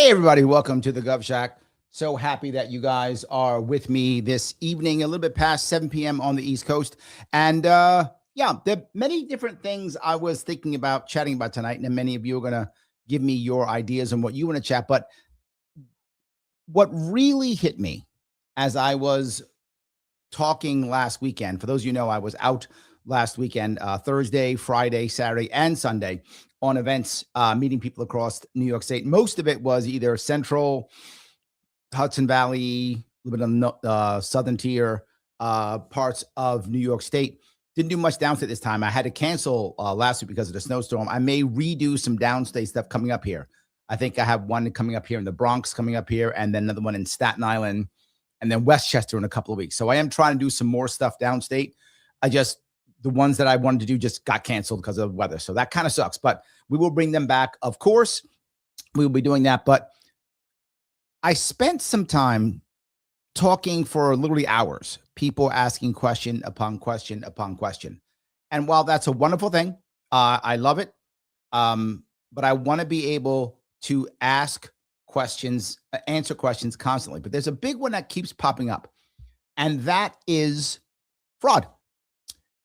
Hey, everybody. Welcome to the Gov Shack. So happy that you guys are with me this evening, a little bit past 7 p.m. on the East Coast. And yeah, there are many different things I was thinking about chatting about tonight. And many of you are going to give me your ideas on what you want to chat. But what really hit me as I was talking last weekend, for those of you who know, I was out last weekend, Thursday, Friday, Saturday, and Sunday on events, meeting people across New York State. Most of it was either Central, Hudson Valley, a little bit of southern tier parts of New York State. Didn't do much downstate this time. I had to cancel last week because of the snowstorm. I may redo some downstate stuff coming up here. I think I have one coming up here in the Bronx coming up here, and then another one in Staten Island, and then Westchester in a couple of weeks. So I am trying to do some more stuff downstate. The ones that I wanted to do just got canceled because of weather. So that kind of sucks, but we will bring them back. Of course, we will be doing that. But I spent some time talking for literally hours, people asking question upon question upon question. And while that's a wonderful thing, I love it. But I want to be able to ask questions, answer questions constantly. But there's a big one that keeps popping up, and that is fraud.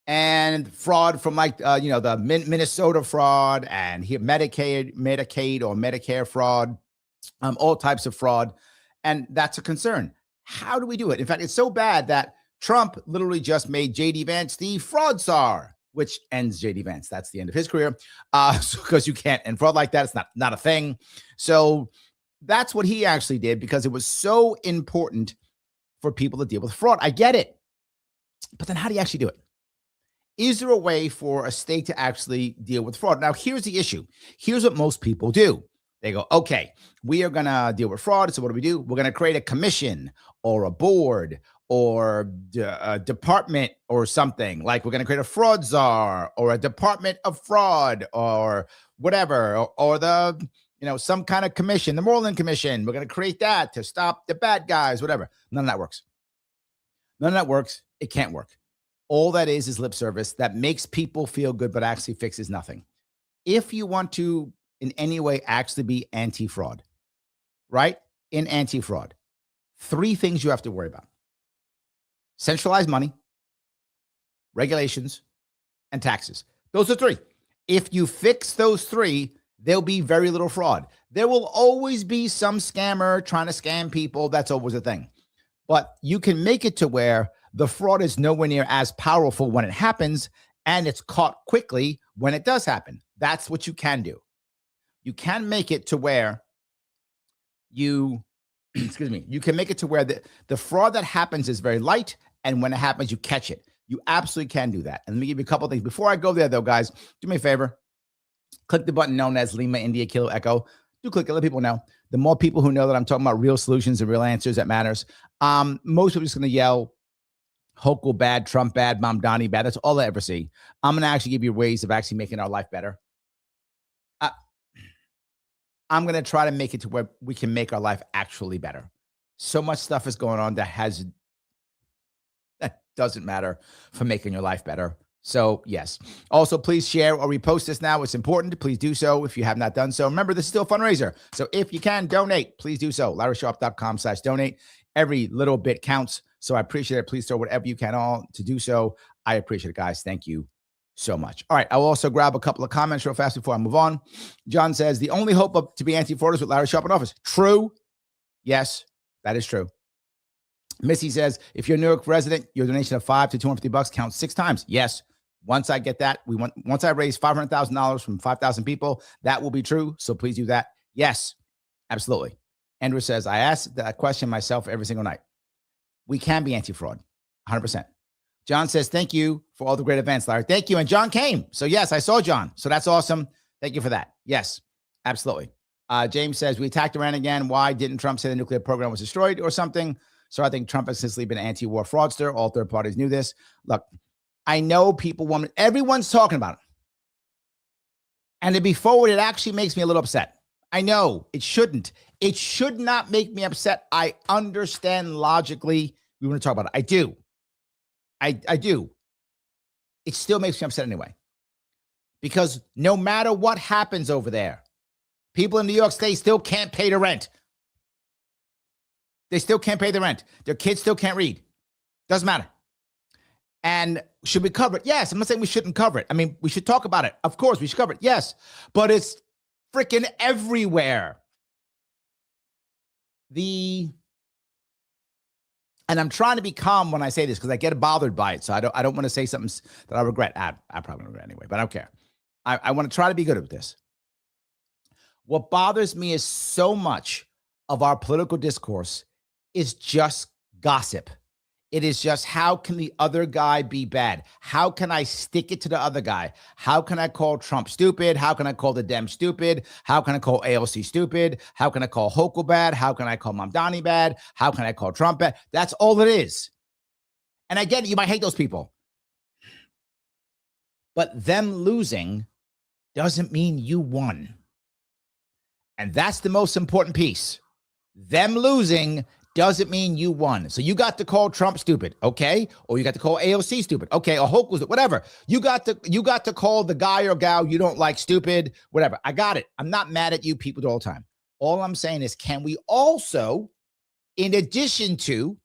And fraud from the Minnesota fraud, and here Medicaid or Medicare fraud, all types of fraud. And that's a concern. How do we do it? In fact, it's so bad that Trump literally just made JD Vance the fraud czar, which ends JD Vance. That's the end of his career. Because you can't end fraud like that. It's not a thing. So that's what he actually did, because it was so important for people to deal with fraud. I get it. But then how do you actually do it? Is there a way for a state to actually deal with fraud? Now, here's the issue. Here's what most people do. They go, okay, we are going to deal with fraud. So what do? We're going to create a commission or a board or a department or something. Like we're going to create a fraud czar or a department of fraud or whatever, or the, some kind of commission, the Moreland Commission. We're going to create that to stop the bad guys, whatever. None of that works. None of that works. It can't work. All that is lip service that makes people feel good, but actually fixes nothing. If you want to in any way actually be anti-fraud, right? In anti-fraud, 3 things you have to worry about: centralized money, regulations, and taxes. Those are 3. If you fix those 3, there'll be very little fraud. There will always be some scammer trying to scam people. That's always a thing. But you can make it to where the fraud is nowhere near as powerful when it happens, and it's caught quickly when it does happen. That's what you can do. You can make it to where you can make it to where the fraud that happens is very light, and when it happens, you catch it. You absolutely can do that. And let me give you a couple of things. Before I go there, though, guys, do me a favor. Click the button known as Lima India Kilo Echo. Do click it. Let people know. The more people who know that I'm talking about real solutions and real answers, that matters. Most people are just going to yell, Hochul bad, Trump bad, Mamdani bad. That's all I ever see. I'm going to actually give you ways of actually making our life better. I'm going to try to make it to where we can make our life actually better. So much stuff is going on that doesn't matter for making your life better. So yes. Also, please share or repost this now. It's important. Please do so if you have not done so. Remember, this is still a fundraiser. So if you can donate, please do so. LarrySharpe.com/donate. Every little bit counts. So I appreciate it. Please throw whatever you can on to do so. I appreciate it, guys. Thank you so much. All right. I'll also grab a couple of comments real fast before I move on. John says, the only hope to be anti-fraud is with Larry Sharpe in office. True. Yes, that is true. Missy says, if you're a New York resident, your donation of $5 to $250 counts 6 times. Yes. Once I get that, once I raise $500,000 from 5,000 people, that will be true. So please do that. Yes, absolutely. Andrew says, I ask that question myself every single night. We can be anti-fraud, 100%. John says, thank you for all the great events, Larry. Thank you. And John came. So yes, I saw John. So that's awesome. Thank you for that. Yes, absolutely. James says, we attacked Iran again. Why didn't Trump say the nuclear program was destroyed or something? So I think Trump has since been an anti-war fraudster. All third parties knew this. Look, I know people want, everyone's talking about it. And to be forward, it actually makes me a little upset. I know it shouldn't. It should not make me upset. I understand logically. We want to talk about it. I do. I do. It still makes me upset anyway. Because no matter what happens over there, People in New York State still can't pay the rent. They still can't pay the rent. Their kids still can't read. Doesn't matter. And should we cover it? Yes. I'm not saying we shouldn't cover it. I mean, we should talk about it. Of course, we should cover it. Yes. But it's freaking everywhere. And I'm trying to be calm when I say this because I get bothered by it. So I don't want to say something that I regret. I probably regret anyway, but I don't care. I want to try to be good at this. What bothers me is so much of our political discourse is just gossip. It is just, how can the other guy be bad? How can I stick it to the other guy? How can I call Trump stupid? How can I call the Dems stupid? How can I call AOC stupid? How can I call Hochul bad? How can I call Mamdani bad? How can I call Trump bad? That's all it is. And I get it, you might hate those people. But them losing doesn't mean you won. And that's the most important piece. Them losing doesn't mean you won. So you got to call Trump stupid, okay? Or you got to call AOC stupid, okay? Or Hochul, whatever. You got to call the guy or gal you don't like stupid, whatever. I got it. I'm not mad at you people all the time. All I'm saying is, can we also, in addition to,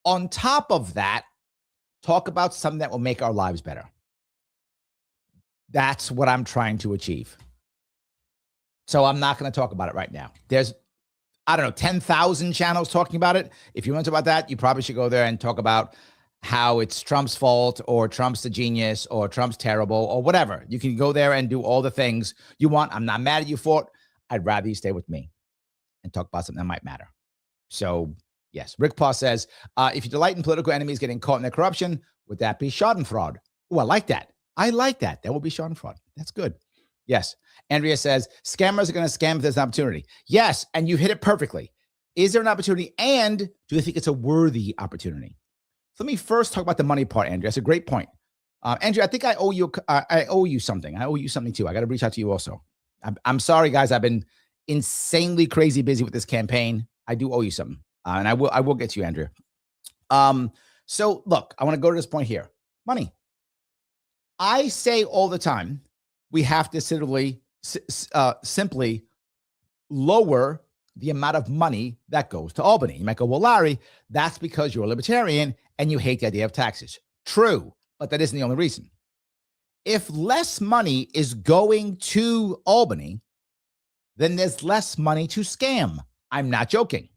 on top of that, talk about something that will make our lives better? That's what I'm trying to achieve. So I'm not going to talk about it right now. There's, I don't know, 10,000 channels talking about it. If you want to talk about that, you probably should go there and talk about how it's Trump's fault, or Trump's a genius, or Trump's terrible, or whatever. You can go there and do all the things you want. I'm not mad at you for it. I'd rather you stay with me and talk about something that might matter. So yes, Rick Paul says, if you delight in political enemies getting caught in their corruption, would that be Schadenfreude? Oh, I like that. I like that. That will be Schadenfreude. That's good. Yes. Andrea says, scammers are going to scam if there's an opportunity. Yes, and you hit it perfectly. Is there an opportunity, and do you think it's a worthy opportunity? So let me first talk about the money part, Andrea. That's a great point. Andrea, I think I owe you something. I owe you something too. I got to reach out to you also. I'm sorry, guys. I've been insanely crazy busy with this campaign. I do owe you something, and I will get to you, Andrea. So look, I want to go to this point here. Money. I say all the time, we have to simply lower the amount of money that goes to Albany. You might go, well, Larry, that's because you're a libertarian and you hate the idea of taxes. True, but that isn't the only reason. If less money is going to Albany, then there's less money to scam. I'm not joking.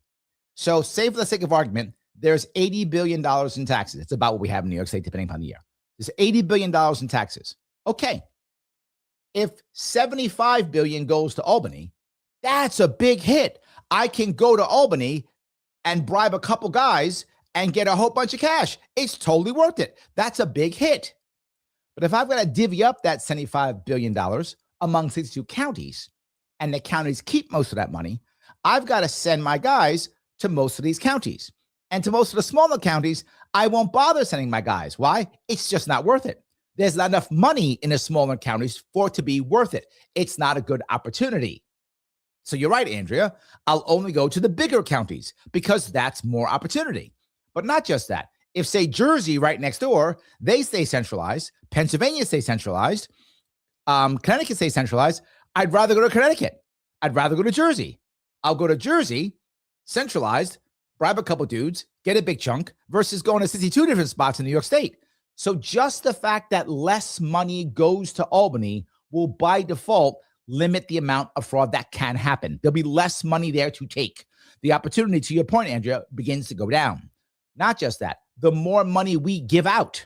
So say, for the sake of argument, there's $80 billion in taxes. It's about what we have in New York State, depending upon the year. There's $80 billion in taxes. Okay. If $75 billion goes to Albany, that's a big hit. I can go to Albany and bribe a couple guys and get a whole bunch of cash. It's totally worth it. That's a big hit. But if I've got to divvy up that $75 billion among 62 counties, and the counties keep most of that money, I've got to send my guys to most of these counties. And to most of the smaller counties, I won't bother sending my guys. Why? It's just not worth it. There's not enough money in the smaller counties for it to be worth it. It's not a good opportunity. So you're right, Andrea. I'll only go to the bigger counties because that's more opportunity. But not just that. If, say, Jersey right next door, they stay centralized, Pennsylvania stays centralized, Connecticut stays centralized, I'd rather go to Connecticut. I'd rather go to Jersey. I'll go to Jersey, centralized, bribe a couple dudes, get a big chunk, versus going to 62 different spots in New York State. So just the fact that less money goes to Albany will, by default, limit the amount of fraud that can happen. There'll be less money there to take. The opportunity, to your point, Andrea, begins to go down. Not just that, the more money we give out.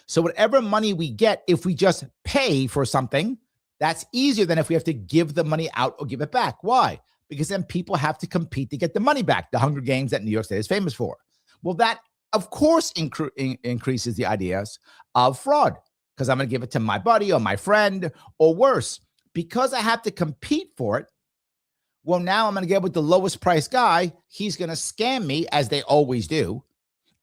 So whatever money we get, if we just pay for something, that's easier than if we have to give the money out or give it back. Why? Because then people have to compete to get the money back, the Hunger Games that New York State is famous for. Well, that, of course, increases the ideas of fraud, because I'm going to give it to my buddy or my friend, or worse, because I have to compete for it. Well, now I'm going to get with the lowest price guy. He's going to scam me, as they always do,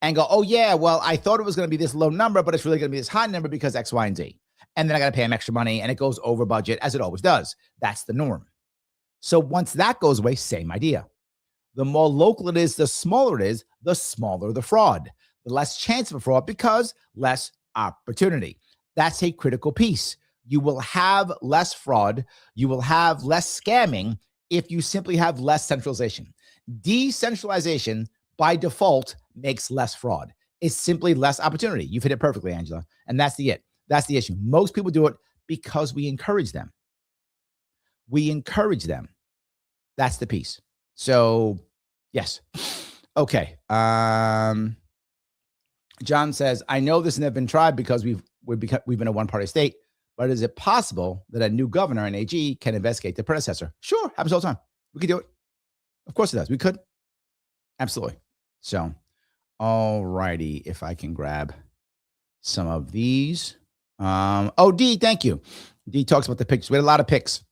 and go, oh, yeah, well, I thought it was going to be this low number, but it's really going to be this high number because X, Y, and Z. And then I got to pay him extra money, and it goes over budget, as it always does. That's the norm. So once that goes away, same idea. The more local it is, the smaller it is, the smaller the fraud, the less chance of a fraud, because less opportunity. That's a critical piece. You will have less fraud. You will have less scamming if you simply have less centralization. Decentralization by default makes less fraud. It's simply less opportunity. You've hit it perfectly, Angela. And that's the issue. Most people do it because we encourage them. We encourage them. That's the piece. So, yes. Okay. John says, I know this has never been tried because we've been a one-party state, but is it possible that a new governor and AG can investigate the predecessor? Sure, happens all the time. We could do it. Of course it does. We could. Absolutely. So, all righty. If I can grab some of these. D, thank you. D talks about the pictures. We had a lot of pics.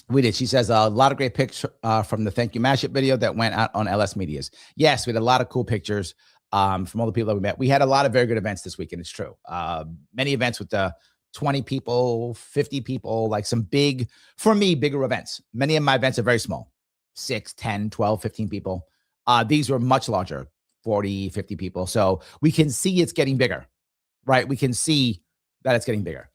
We did. She says a lot of great pics from the Thank You Mashup video that went out on LS Medias. Yes, we had a lot of cool pictures from all the people that we met. We had a lot of very good events this weekend. It's true. Many events with 20 people, 50 people, like some big, for me, bigger events. Many of my events are very small, 6, 10, 12, 15 people. These were much larger, 40, 50 people. So we can see it's getting bigger, right? We can see that it's getting bigger.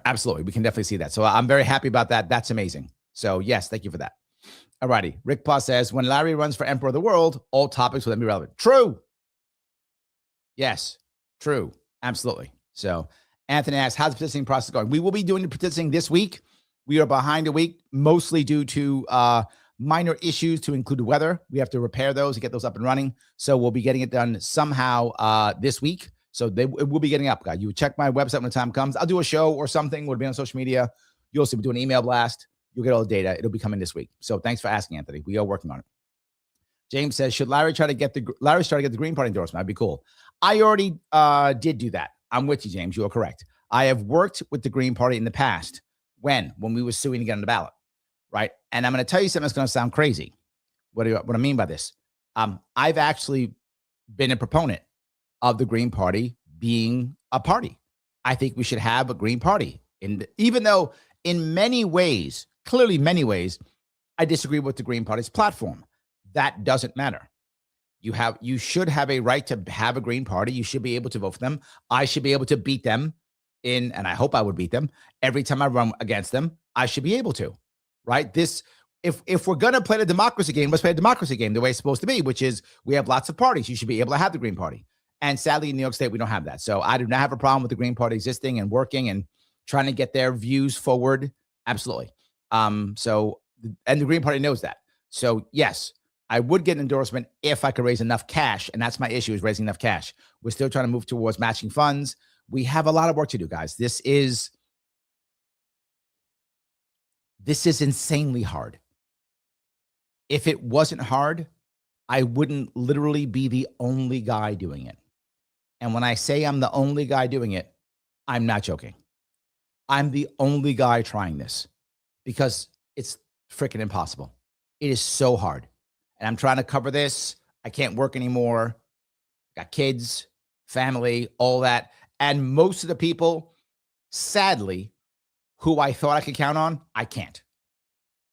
Absolutely. We can definitely see that. So I'm very happy about that. That's amazing. So yes, thank you for that. All righty. Rick Paul says, when Larry runs for Emperor of the World, all topics will then be relevant. True. Yes, true. Absolutely. So Anthony asks, how's the petitioning process going? We will be doing the petitioning this week. We are behind a week, mostly due to minor issues to include the weather. We have to repair those and get those up and running. So we'll be getting it done somehow this week. So it will be getting up, guys. You check my website when the time comes. I'll do a show or something. We'll be on social media. You'll see me do an email blast. You'll get all the data. It'll be coming this week. So thanks for asking, Anthony. We are working on it. James says, should Larry try to get the Green Party endorsement? That'd be cool. I already did do that. I'm with you, James. You are correct. I have worked with the Green Party in the past when we were suing to get on the ballot, right? And I'm going to tell you something that's going to sound crazy. What I mean by this? I've actually been a proponent of the Green Party being a party. I think we should have a Green Party. Even though in many ways, clearly many ways, I disagree with the Green Party's platform. That doesn't matter. You should have a right to have a Green Party. You should be able to vote for them. I should be able to beat them and I hope I would beat them every time I run against them. I should be able to, right? If we're going to play the democracy game, let's play a democracy game the way it's supposed to be, which is we have lots of parties. You should be able to have the Green Party. And sadly, in New York State, we don't have that. So I do not have a problem with the Green Party existing and working and trying to get their views forward. Absolutely. And the Green Party knows that. So yes, I would get an endorsement if I could raise enough cash. And that's my issue, is raising enough cash. We're still trying to move towards matching funds. We have a lot of work to do, guys. This is insanely hard. If it wasn't hard, I wouldn't literally be the only guy doing it. And when I say I'm the only guy doing it, I'm not joking. I'm the only guy trying this because it's freaking impossible. It is so hard. And I'm trying to cover this. I can't work anymore. Got kids, family, all that. And most of the people, sadly, who I thought I could count on, I can't.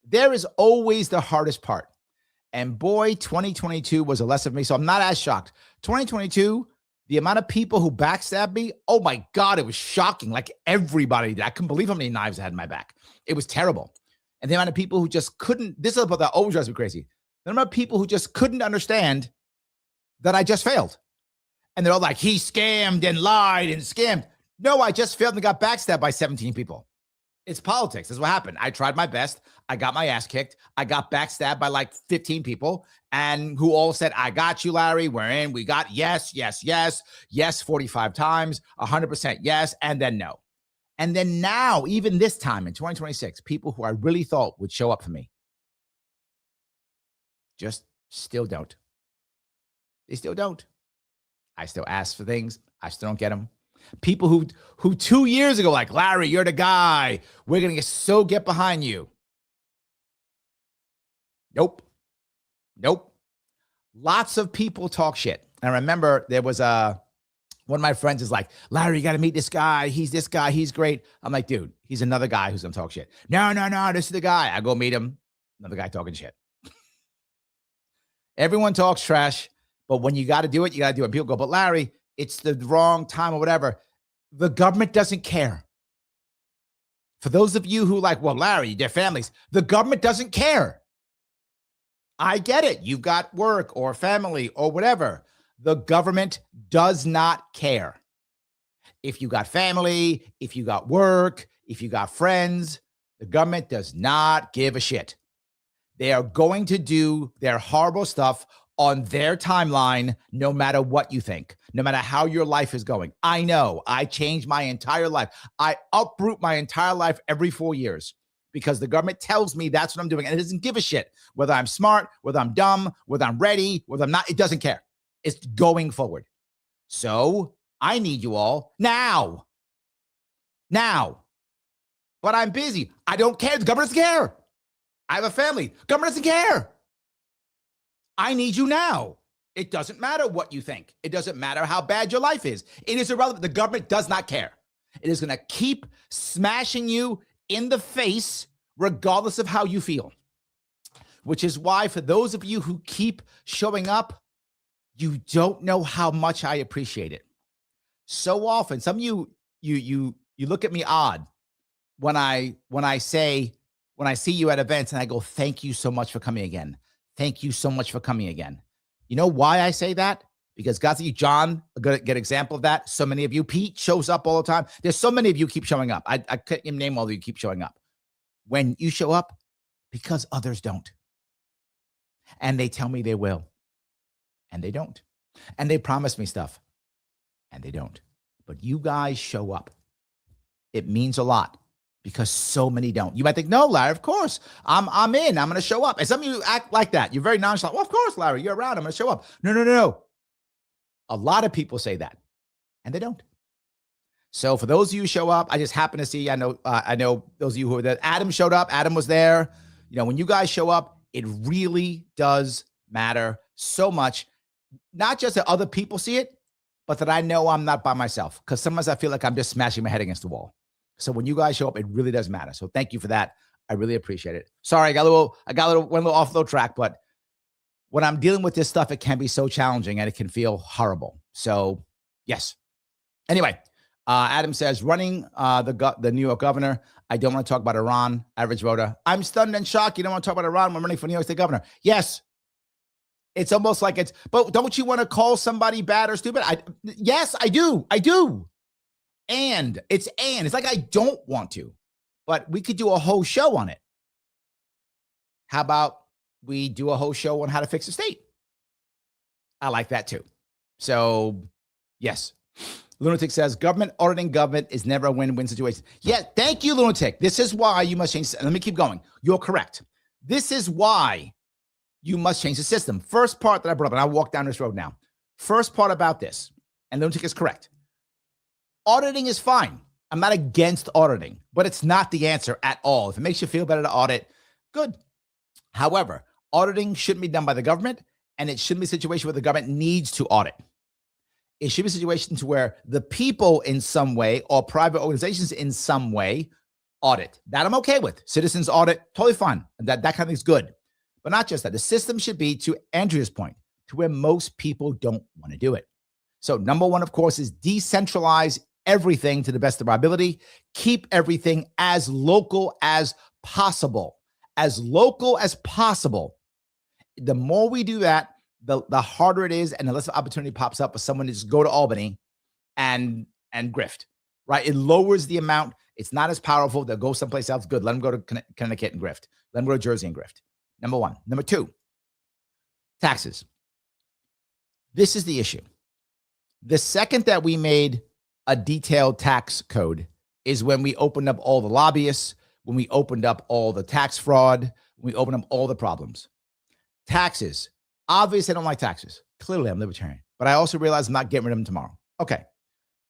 There is always the hardest part. And boy, 2022 was a lesson for me. So I'm not as shocked. 2022, the amount of people who backstabbed me, oh my God, it was shocking. Like everybody did. I couldn't believe how many knives I had in my back. It was terrible. And the amount of people who just couldn't, this is about that always drives me crazy. The amount of people who just couldn't understand that I just failed. And they're all like, he scammed and lied and scammed. No, I just failed and got backstabbed by 17 people. It's politics. That's what happened. I tried my best. I got my ass kicked. I got backstabbed by like 15 people and who all said, I got you, Larry. We're in. We got yes, yes, yes, yes, 45 times, 100% yes, and then no. And then now, even this time in 2026, people who I really thought would show up for me just still don't. They still don't. I still ask for things. I still don't get them. People who 2 years ago, like, Larry, you're the guy. We're going to get behind you. Nope. Lots of people talk shit. And I remember there was one of my friends is like, Larry, you got to meet this guy. He's this guy. He's great. I'm like, dude, he's another guy who's going to talk shit. No, this is the guy. I go meet him. Another guy talking shit. Everyone talks trash, but when you got to do it, you got to do it. People go, but Larry, it's the wrong time or whatever. The government doesn't care. For those of you who like, well, Larry, their families, the government doesn't care. I get it. You've got work or family or whatever. The government does not care. If you got family, if you got work, if you got friends, the government does not give a shit. They are going to do their horrible stuff on their timeline, no matter what you think, no matter how your life is going. I know I changed my entire life. I uproot my entire life every 4 years because the government tells me that's what I'm doing. And it doesn't give a shit whether I'm smart, whether I'm dumb, whether I'm ready, whether I'm not. It doesn't care. It's going forward. So I need you all now. But I'm busy. I don't care. The government doesn't care. I have a family. Government doesn't care. I need you now. It doesn't matter what you think. It doesn't matter how bad your life is. It is irrelevant. The government does not care. It is going to keep smashing you in the face regardless of how you feel. Which is why for those of you who keep showing up, you don't know how much I appreciate it. So often, some of you look at me odd when I see you at events and I go, thank you so much for coming again. Thank you so much for coming again. You know why I say that? Because God, you, John, a good example of that. So many of you, Pete shows up all the time. There's so many of you keep showing up. I couldn't even name all of you keep showing up. When you show up, because others don't. And they tell me they will. And they don't. And they promise me stuff. And they don't. But you guys show up. It means a lot. Because so many don't. You might think, no, Larry, of course. I'm in. I'm going to show up. And some of you act like that. You're very nonchalant. Well, of course, Larry, you're around. I'm going to show up. No. A lot of people say that. And they don't. So for those of you who show up, I just happen to see, I know those of you who are there. Adam showed up. Adam was there. You know, when you guys show up, it really does matter so much. Not just that other people see it, but that I know I'm not by myself. Because sometimes I feel like I'm just smashing my head against the wall. So when you guys show up, it really does matter. So thank you for that. I really appreciate it. Sorry, I went a little off the track, but when I'm dealing with this stuff, it can be so challenging and it can feel horrible. So yes. Anyway, Adam says, running the New York governor. I don't want to talk about Iran, average voter. I'm stunned and shocked. You don't want to talk about Iran when I'm running for New York State governor. Yes. It's almost like but don't you want to call somebody bad or stupid? Yes, I do. And it's like I don't want to, but we could do a whole show on it. How about we do a whole show on how to fix the state? I like that too. So yes. Lunatic says government auditing government is never a win-win situation. Yeah, thank you, Lunatic. This is why you must change. Let me keep going. You're correct. This is why you must change the system. First part that I brought up, and I'll walk down this road now. First part about this, and Lunatic is correct. Auditing is fine. I'm not against auditing, but it's not the answer at all. If it makes you feel better to audit, good. However, auditing shouldn't be done by the government, and it shouldn't be a situation where the government needs to audit. It should be a situation to where the people in some way or private organizations in some way audit. That I'm okay with. Citizens audit, totally fine. That kind of thing is good. But not just that. The system should be, to Andrea's point, to where most people don't want to do it. So number one, of course, is decentralize everything to the best of our ability. Keep everything as local as possible. As local as possible. The more we do that, the harder it is and the less opportunity pops up for someone to just go to Albany and grift, right? It lowers the amount. It's not as powerful. They'll go someplace else. Good. Let them go to Connecticut and grift. Let them go to Jersey and grift. Number one. Number two, taxes. This is the issue. The second that we made a detailed tax code is when we opened up all the lobbyists, when we opened up all the tax fraud, when we opened up all the problems. Taxes. Obviously, I don't like taxes. Clearly, I'm libertarian. But I also realize I'm not getting rid of them tomorrow. Okay.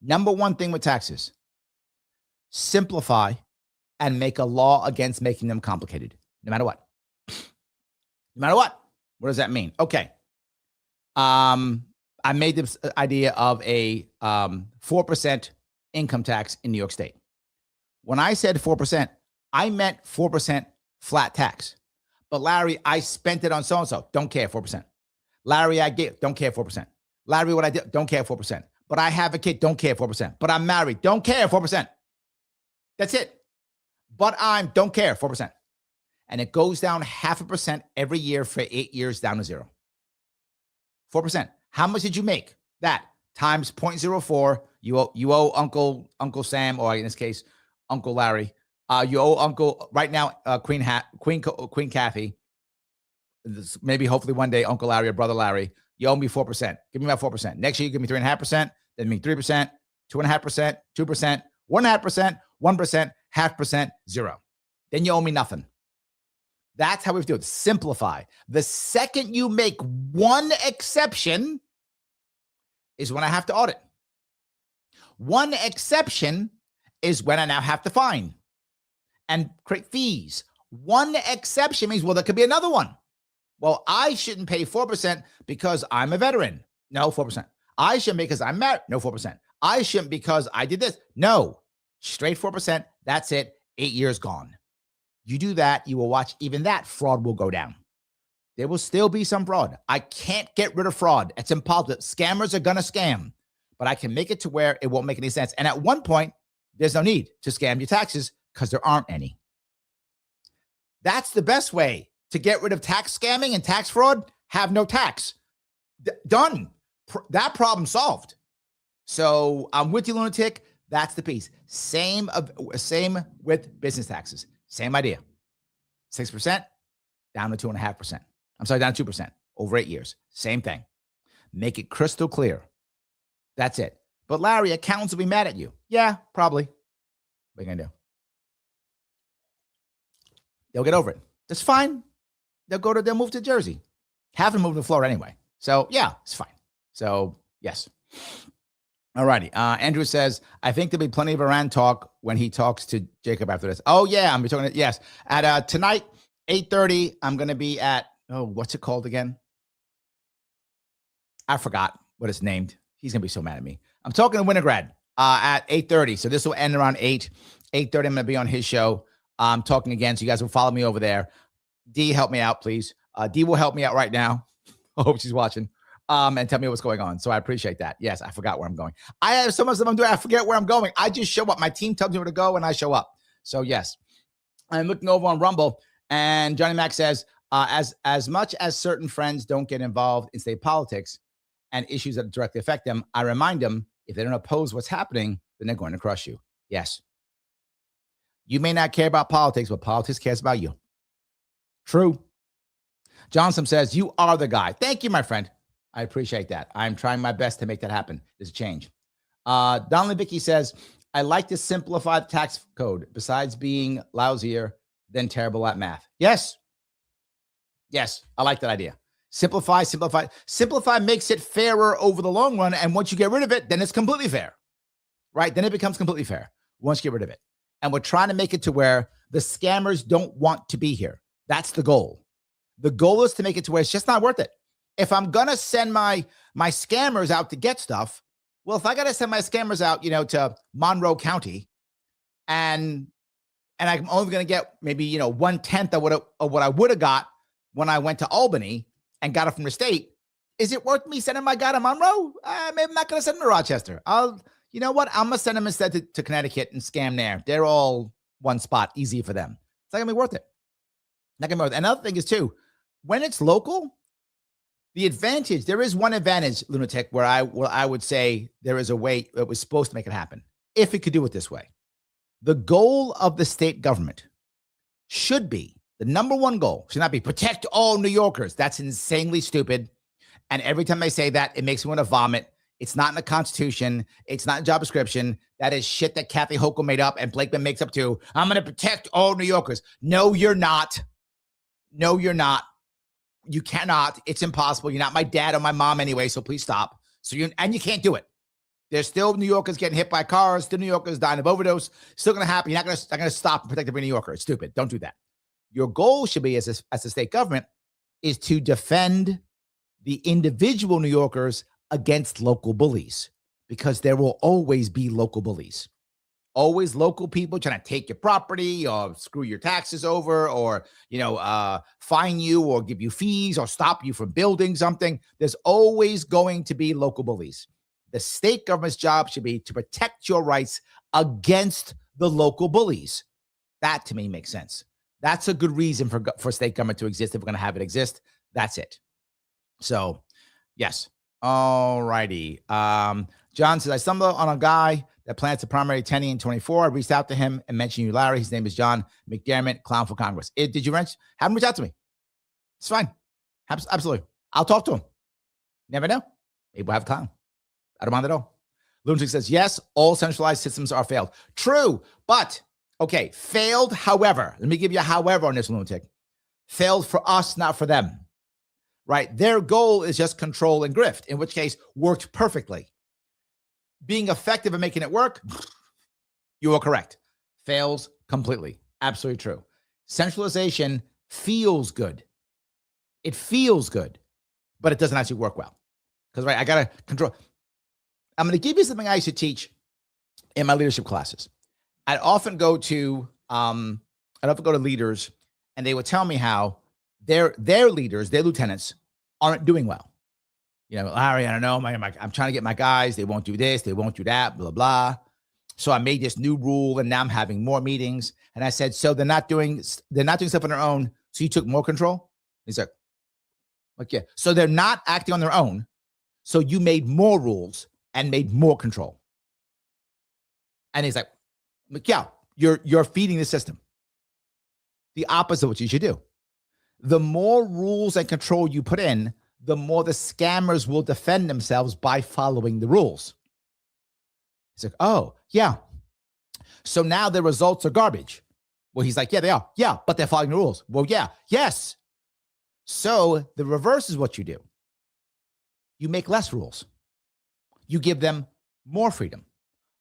Number one thing with taxes. Simplify and make a law against making them complicated. No matter what. No matter what. What does that mean? Okay. I made this idea of a 4% income tax in New York State. When I said 4%, I meant 4% flat tax. But Larry, I spent it on so-and-so. Don't care, 4%. Larry, I get, don't care, 4%. Larry, what I did, don't care, 4%. But I have a kid, don't care, 4%. But I'm married, don't care, 4%. That's it. but I don't care, 4%. And it goes down 0.5% every year for 8 years down to zero. 4%. How much did you make? That times 0.04. You owe Uncle Sam, or in this case, Uncle Larry. You owe Uncle right now, Queen Kathy. Maybe hopefully one day Uncle Larry or Brother Larry. You owe me 4%. Give me about 4%. Next year you give me 3.5%. Then me 3%, 2.5%, 2%, 1.5%, 1%, 0.5%, 0. Then you owe me nothing. That's how we do it. Simplify. The second you make one exception is when I have to audit. One exception is when I now have to fine and create fees. One exception means, well, there could be another one. Well, I shouldn't pay 4% because I'm a veteran. No, 4%. I shouldn't because I'm married. No, 4%. I shouldn't because I did this. No, straight 4%. That's it. 8 years gone. You do that, you will watch even that fraud will go down. There will still be some fraud. I can't get rid of fraud. It's impossible. Scammers are going to scam, but I can make it to where it won't make any sense. And at one point, there's no need to scam your taxes because there aren't any. That's the best way to get rid of tax scamming and tax fraud. Have no tax. Done. That problem solved. So I'm with you, lunatic. That's the piece. Same with business taxes. Same idea. 6% down to 2.5%. I'm sorry, down to 2% over 8 years. Same thing. Make it crystal clear. That's it. But Larry, accountants will be mad at you. Yeah, probably. What are you going to do? They'll get over it. That's fine. They'll move to Jersey. Have them move to Florida anyway. So yeah, it's fine. So yes. All righty. Andrew says, I think there'll be plenty of Iran talk when he talks to Jacob after this. Oh, yeah. I'm talking. Yes. At tonight, 8:30, I'm going to be at, what's it called again? I forgot what it's named. He's going to be so mad at me. I'm talking to Winograd at 8:30. So this will end around 8:30. I'm going to be on his show. I'm talking again. So you guys will follow me over there. D, help me out, please. D will help me out right now. I hope she's watching. And tell me what's going on. So I appreciate that. Yes, I forgot where I'm going. I have so much that I'm doing. I forget where I'm going. I just show up. My team tells me where to go, and I show up. So yes, I'm looking over on Rumble, and Johnny Mac says, as much as certain friends don't get involved in state politics and issues that directly affect them, I remind them if they don't oppose what's happening, then they're going to crush you. Yes, you may not care about politics, but politics cares about you. True. Johnson says, you are the guy. Thank you, my friend. I appreciate that. I'm trying my best to make that happen. There's a change. Donald Vicky says, I like to simplify the tax code besides being lousier than terrible at math. Yes. Yes. I like that idea. Simplify makes it fairer over the long run. And once you get rid of it, then it's completely fair, right? Then it becomes completely fair once you get rid of it. And we're trying to make it to where the scammers don't want to be here. That's the goal. The goal is to make it to where it's just not worth it. If I'm going to send my scammers out to get stuff, well, if I got to send my scammers out, to Monroe County and I'm only going to get maybe, 1/10 of what I would have got when I went to Albany and got it from the state, is it worth me sending my guy to Monroe? Maybe I'm not going to send him to Rochester. You know what? I'm going to send him instead to Connecticut and scam there. They're all one spot, easy for them. It's not going to be worth it. Not going to be worth it. Another thing is too, when it's local, there is one advantage, Lunatic, where I would say there is a way it was supposed to make it happen. If it could do it this way, the goal of the state government should be, the number one goal should not be protect all New Yorkers. That's insanely stupid. And every time I say that, it makes me want to vomit. It's not in the Constitution. It's not in job description. That is shit that Kathy Hochul made up and Blakeman makes up too. I'm going to protect all New Yorkers. No, you're not. No, you're not. You cannot. It's impossible. You're not my dad or my mom anyway, so please stop. You can't do it. There's still New Yorkers getting hit by cars, still New Yorkers dying of overdose. Still going to happen. You're not going to stop and protect every New Yorker. It's stupid. Don't do that. Your goal should be, as a state government, is to defend the individual New Yorkers against local bullies, because there will always be local bullies. Always local people trying to take your property or screw your taxes over or, fine you or give you fees or stop you from building something. There's always going to be local bullies. The state government's job should be to protect your rights against the local bullies. That to me makes sense. That's a good reason for state government to exist if we're going to have it exist. That's it. So, yes. All righty. John says, I stumbled on a guy that plants a primary attendee in 24. I reached out to him and mentioned you, Larry. His name is John McDermott, clown for Congress. Did you have him reach out to me? It's fine. Absolutely. I'll talk to him. Never know. Maybe we'll have a clown. I don't mind at all. Lunatic says, yes, all centralized systems are failed. True, but, okay, failed, however. Let me give you a however on this, Lunatic. Failed for us, not for them. Right? Their goal is just control and grift, in which case worked perfectly. Being effective at making it work, you are correct. Fails completely. Absolutely true. Centralization feels good. It feels good, but it doesn't actually work well. Because, right, I got to control. I'm going to give you something I used to teach in my leadership classes. I'd often go to leaders, and they would tell me how their leaders, their lieutenants, aren't doing well. You know, Larry, I don't know. I'm trying to get my guys. They won't do this. They won't do that, blah, blah. So I made this new rule, and now I'm having more meetings. And I said, so they're not doing stuff on their own. So you took more control? He's like, yeah. So they're not acting on their own. So you made more rules and made more control. And he's like, yeah, you're feeding the system. The opposite of what you should do. The more rules and control you put in, the more the scammers will defend themselves by following the rules. He's like, oh, yeah. So now the results are garbage. Well, he's like, yeah, they are. Yeah, but they're following the rules. Well, yeah, yes. So the reverse is what you do. You make less rules. You give them more freedom.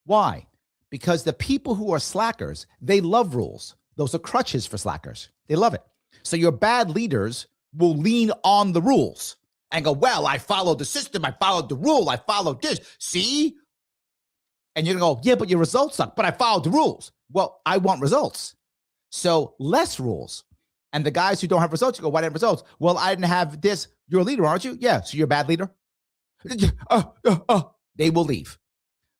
Why? Because the people who are slackers, they love rules. Those are crutches for slackers. They love it. So your bad leaders will lean on the rules and go, well, I followed the system. I followed the rule. I followed this. See? And you're going to go, yeah, but your results suck. But I followed the rules. Well, I want results. So less rules. And the guys who don't have results, you go, why didn't results? Well, I didn't have this. You're a leader, aren't you? Yeah. So you're a bad leader? They will leave.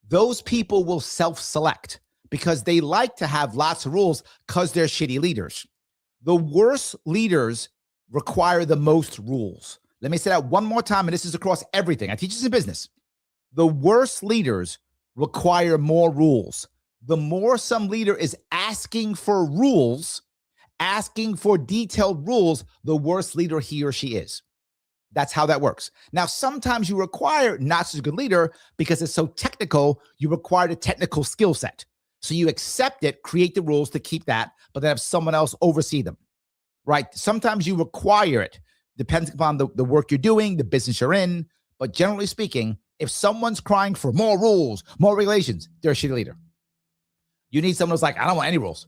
Those people will self-select because they like to have lots of rules because they're shitty leaders. The worst leaders require the most rules. Let me say that one more time, and this is across everything. I teach this in business. The worst leaders require more rules. The more some leader is asking for rules, asking for detailed rules, the worse leader he or she is. That's how that works. Now, sometimes you require not such a good leader because it's so technical, you require a technical skill set. So you accept it, create the rules to keep that, but then have someone else oversee them, right? Sometimes you require it, depends upon the work you're doing, the business you're in. But generally speaking, if someone's crying for more rules, more regulations, they're a shitty leader. You need someone who's like, I don't want any rules.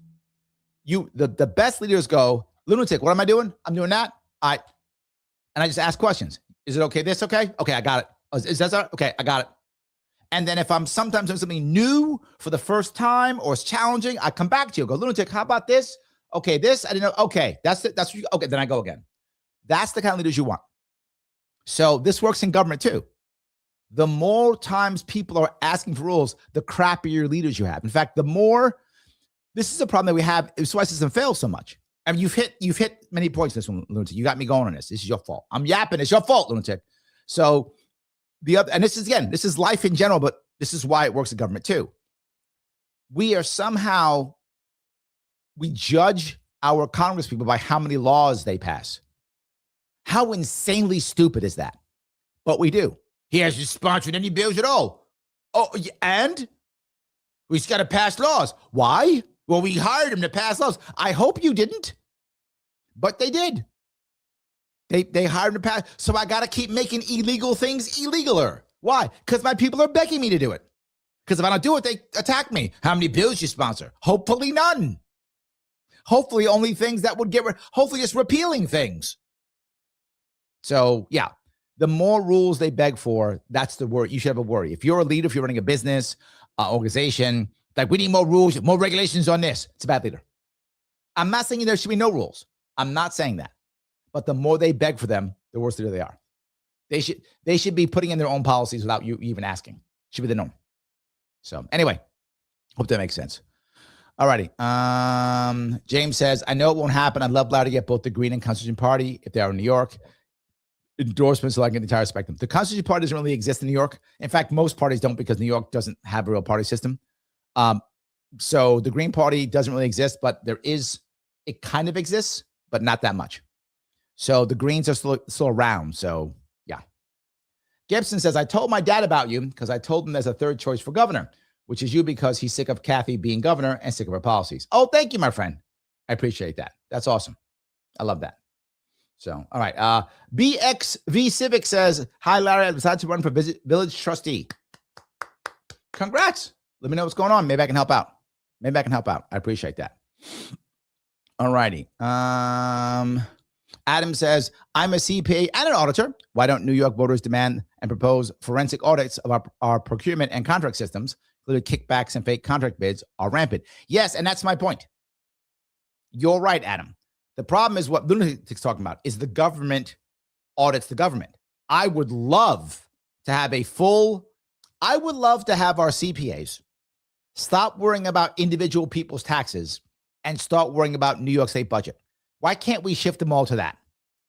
The best leaders go, lunatic, what am I doing? I'm doing that. And I just ask questions. Is it okay? This okay? Okay, I got it. Is that okay? I got it. And then if I'm sometimes doing something new for the first time or it's challenging, I come back to you. Go, lunatic, how about this? Okay, this, I didn't know. Okay, that's it. That's what you, okay, then I go again. That's the kind of leaders you want. So this works in government too. The more times people are asking for rules, the crappier leaders you have. In fact, this is a problem that we have. It's why the system fails so much. I mean, you've hit many points this one, lunatic. You got me going on this. This is your fault. I'm yapping. It's your fault, lunatic. So and this is life in general, but this is why it works in government too. We judge our Congress people by how many laws they pass. How insanely stupid is that? But we do. He hasn't sponsored any bills at all. Oh, and we just got to pass laws. Why? Well, we hired him to pass laws. I hope you didn't, but they did. They hired him to pass. So I got to keep making illegal things illegaler. Why? Because my people are begging me to do it. Because if I don't do it, they attack me. How many bills you sponsor? Hopefully none. Hopefully only things that would hopefully just repealing things. So yeah, the more rules they beg for, that's the worry. You should have a worry. If you're a leader, if you're running a business, organization, like we need more rules, more regulations on this, it's a bad leader. I'm not saying there should be no rules. I'm not saying that. But the more they beg for them, the worse leader they are. They should be putting in their own policies without you even asking. Should be the norm. So anyway, hope that makes sense. All righty. James says, I know it won't happen. I'd love Larry to get both the Green and Constitution Party if they are in New York. Endorsements so I can get the entire spectrum. The Constitution Party doesn't really exist in New York. In fact, most parties don't because New York doesn't have a real party system. So the Green Party doesn't really exist, but it kind of exists, but not that much. So the Greens are still around. So yeah. Gibson says, I told my dad about you because I told him there's a third choice for governor, which is you because he's sick of Kathy being governor and sick of her policies. Oh, thank you, my friend. I appreciate that. That's awesome. I love that. So, all right. BXV Civic says, hi, Larry. I decided to run for village trustee. Congrats. Let me know what's going on. Maybe I can help out. I appreciate that. All righty. Adam says, I'm a CPA and an auditor. Why don't New York voters demand and propose forensic audits of our procurement and contract systems, including kickbacks and fake contract bids are rampant? Yes, and that's my point. You're right, Adam. The problem is what Lunatic's talking about is the government audits the government. I would love to have our CPAs stop worrying about individual people's taxes and start worrying about New York State budget. Why can't we shift them all to that?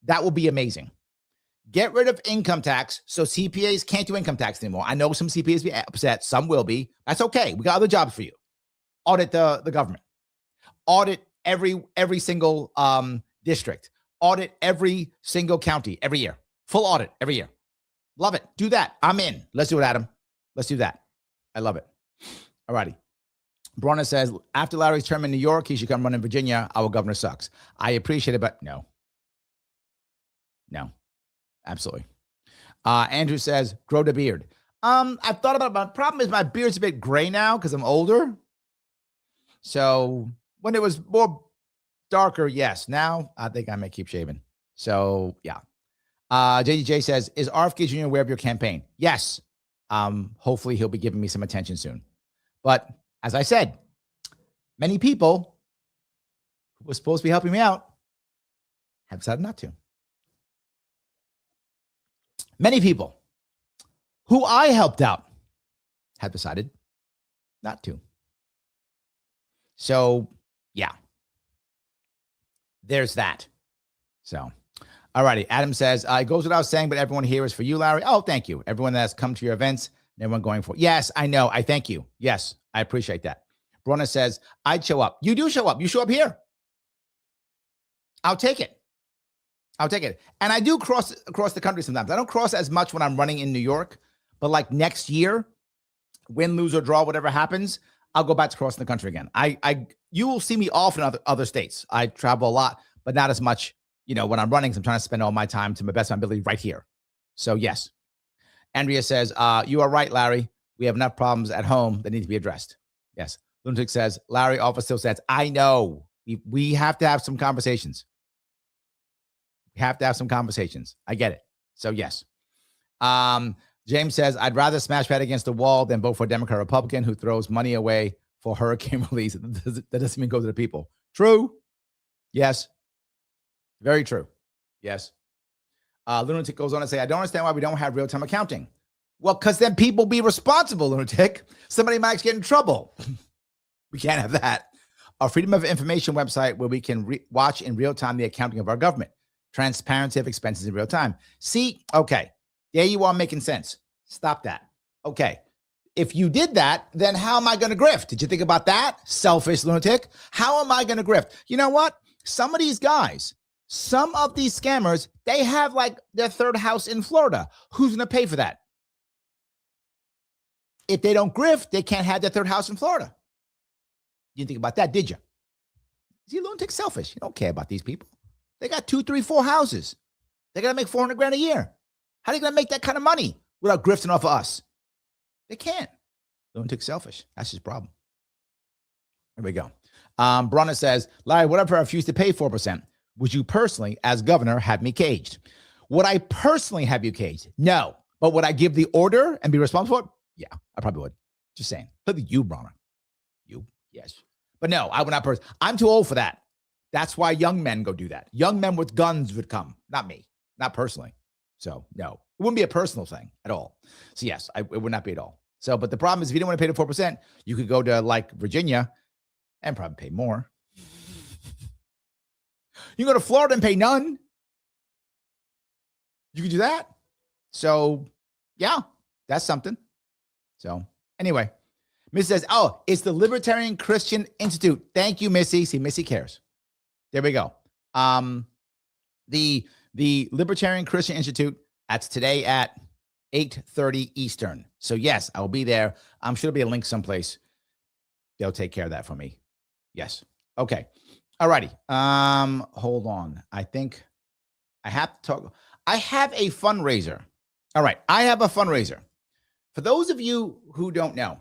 That would be amazing. Get rid of income tax so CPAs can't do income tax anymore. I know some CPAs will be upset. Some will be. That's okay. We got other jobs for you. Audit the government. Audit every single district. Audit every single county every year. Full audit every year. Love it. Do that. I'm in. Let's do it, Adam. Let's do that. I love it. All righty. Bronner says, after Larry's term in New York, he should come run in Virginia. Our governor sucks. I appreciate it, but no. No, absolutely. Andrew says, grow the beard. I've thought about it. My problem is my beard's a bit gray now because I'm older. So when it was more darker, yes. Now I think I may keep shaving. So yeah. JDJ says, is RFK Jr. aware of your campaign? Yes. Hopefully he'll be giving me some attention soon. But as I said, many people who were supposed to be helping me out have decided not to. Many people who I helped out have decided not to. So, yeah, there's that. So, all righty. Adam says, it goes without saying, but everyone here is for you, Larry. Oh, thank you. Everyone that's come to your events, and everyone going for. Yes, I know. I thank you. Yes, I appreciate that. Brona says, I'd show up. You do show up. You show up here. I'll take it. And I do cross the country sometimes. I don't cross as much when I'm running in New York, but like next year, win, lose, or draw, whatever happens, I'll go back to crossing the country again. You will see me off in other states. I travel a lot, but not as much, when I'm running, because I'm trying to spend all my time to my best of my ability right here. So yes. Andrea says, you are right, Larry. We have enough problems at home that need to be addressed. Yes. Lunatic says, Larry office still says, I know. We have to have some conversations. I get it. So yes. James says, I'd rather smash Pat against the wall than vote for a Democrat or Republican who throws money away for hurricane relief. That doesn't mean go to the people. True. Yes. Very true. Yes. Lunatic goes on to say, I don't understand why we don't have real-time accounting. Well, because then people be responsible, Lunatic. Somebody might get in trouble. We can't have that. Our Freedom of Information website where we can watch in real time the accounting of our government. Transparency of expenses in real time. See, okay. There you are making sense. Stop that. Okay. If you did that, then how am I going to grift? Did you think about that? Selfish lunatic. How am I going to grift? You know what? Some of these guys, some of these scammers, they have like their third house in Florida. Who's going to pay for that? If they don't grift, they can't have their third house in Florida. You didn't think about that, did you? See, lunatic selfish. You don't care about these people. They got 2, 3, 4 houses. They got to make $400,000 a year. How are they going to make that kind of money without grifting off of us? They can't. Lunatic selfish. That's his problem. Here we go. Bronner says, Larry, what if I refuse to pay 4%? Would you personally, as governor, have me caged? Would I personally have you caged? No. But would I give the order and be responsible for it? Yeah, I probably would. Just saying. Look at you, Bronner. You, yes. But no, I would not personally. I'm too old for that. That's why young men go do that. Young men with guns would come. Not me. Not personally. So, no. It wouldn't be a personal thing at all. So, yes, it would not be at all. So, but the problem is if you didn't want to pay the 4%, you could go to like Virginia and probably pay more. You can go to Florida and pay none. You can do that. So, yeah, that's something. So, anyway, Missy says, oh, it's the Libertarian Christian Institute. Thank you, Missy. See, Missy cares. There we go. The Libertarian Christian Institute, that's today at 8:30 Eastern. So, yes, I will be there. I'm sure there'll be a link someplace. They'll take care of that for me. Yes. Okay. All righty. Hold on. I think I have to talk. I have a fundraiser. All right. I have a fundraiser. For those of you who don't know,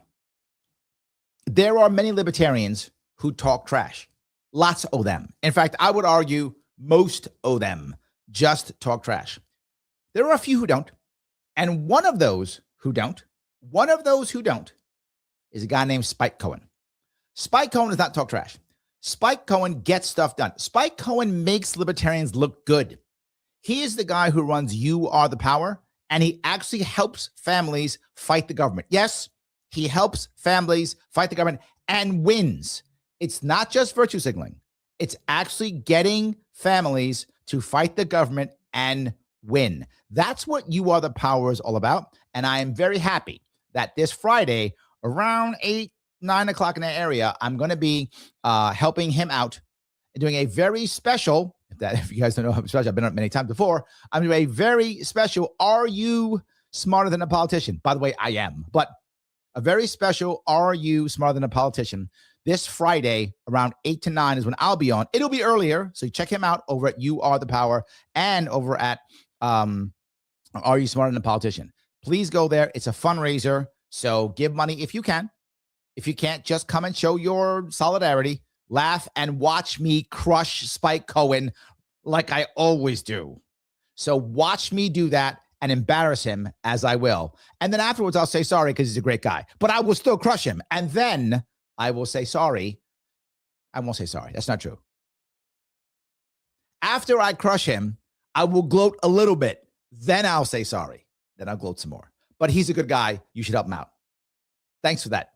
there are many libertarians who talk trash. Lots of them. In fact, I would argue most of them just talk trash. There are a few who don't. And one of those who don't is a guy named Spike Cohen. Spike Cohen does not talk trash. Spike Cohen gets stuff done. Spike Cohen makes libertarians look good. He is the guy who runs You Are the Power, and he actually helps families fight the government. Yes, he helps families fight the government and wins. It's not just virtue signaling. It's actually getting families to fight the government and win. That's what You Are the Power is all about. And I am very happy that this Friday around 9 o'clock in that area, I'm going to be helping him out and doing a very special, if you guys don't know how special, I've been on it many times before, I'm doing a very special, Are You Smarter Than a Politician? By the way, I am, but a very special, Are You Smarter Than a Politician? This Friday around 8 to 9 is when I'll be on. It'll be earlier, so check him out over at You Are the Power and over at Are You Smarter Than a Politician? Please go there. It's a fundraiser, so give money if you can. If you can't, just come and show your solidarity, laugh, and watch me crush Spike Cohen like I always do. So watch me do that and embarrass him as I will. And then afterwards, I'll say sorry because he's a great guy. But I will still crush him. And then I will say sorry. I won't say sorry. That's not true. After I crush him, I will gloat a little bit. Then I'll say sorry. Then I'll gloat some more. But he's a good guy. You should help him out. Thanks for that.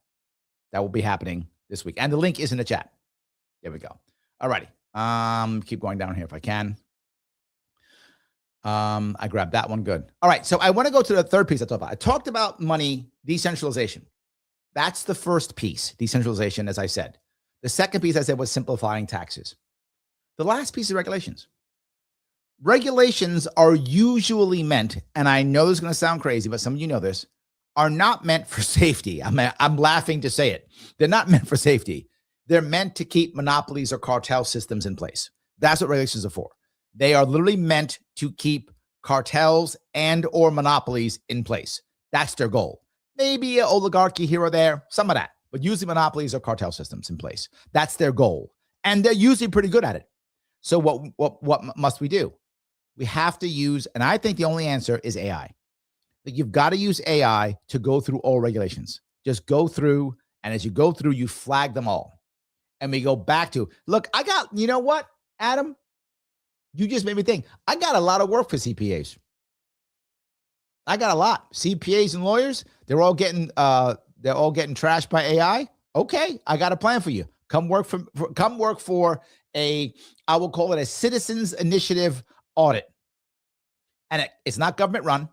That will be happening this week. And the link is in the chat. There we go. All righty. Keep going down here if I can. I grabbed that one. Good. All right. So I want to go to the third piece I talked about. I talked about money decentralization. That's the first piece, decentralization, as I said. The second piece I said was simplifying taxes. The last piece is regulations. Regulations are usually meant, and I know this is going to sound crazy, but some of you know this, are not meant for safety. I'm laughing to say it. They're not meant for safety. They're meant to keep monopolies or cartel systems in place. That's what regulations are for. They are literally meant to keep cartels and or monopolies in place. That's their goal. Maybe an oligarchy here or there, some of that, but usually monopolies or cartel systems in place. That's their goal. And they're usually pretty good at it. So what must we do? We have to use, and I think the only answer is AI. You've got to use AI to go through all regulations. Just go through, and as you go through, you flag them all. And we go back to, look, you know what, Adam? You just made me think. I got a lot of work for CPAs. I got a lot. CPAs and lawyers, they're all getting trashed by AI. Okay, I got a plan for you. Come work for I will call it a citizens initiative audit. And it's not government run.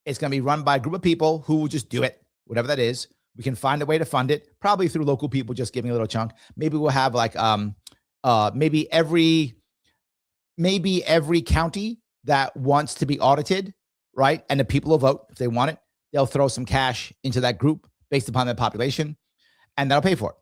It's going to be run by a group of people who will just do it, whatever that is. We can find a way to fund it, probably through local people just giving a little chunk. Maybe we'll have like maybe every county that wants to be audited, right? And the people will vote if they want it. They'll throw some cash into that group based upon their population, and that'll pay for it.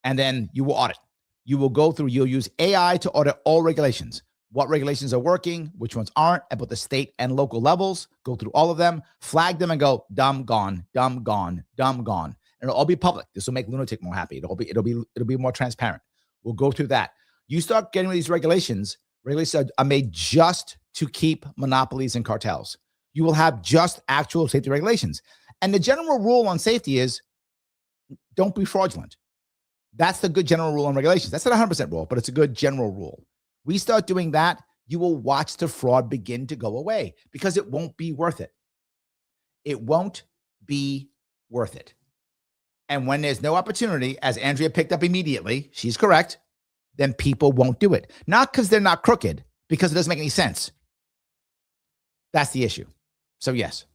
And then you will audit. You will go through, you'll use AI to audit all regulations. What regulations are working, which ones aren't, at both the state and local levels. Go through all of them, flag them, and go, dumb, gone, dumb, gone, dumb, gone. And it'll all be public. This will make Lunatic more happy. It'll be more transparent. We'll go through that. You start getting these regulations. Regulations are made just to keep monopolies and cartels. You will have just actual safety regulations. And the general rule on safety is don't be fraudulent. That's the good general rule on regulations. That's not 100% rule, but it's a good general rule. We start doing that, you will watch the fraud begin to go away because it won't be worth it. It won't be worth it. And when there's no opportunity, as Andrea picked up immediately, she's correct, then people won't do it. Not because they're not crooked, because it doesn't make any sense. That's the issue. So yes.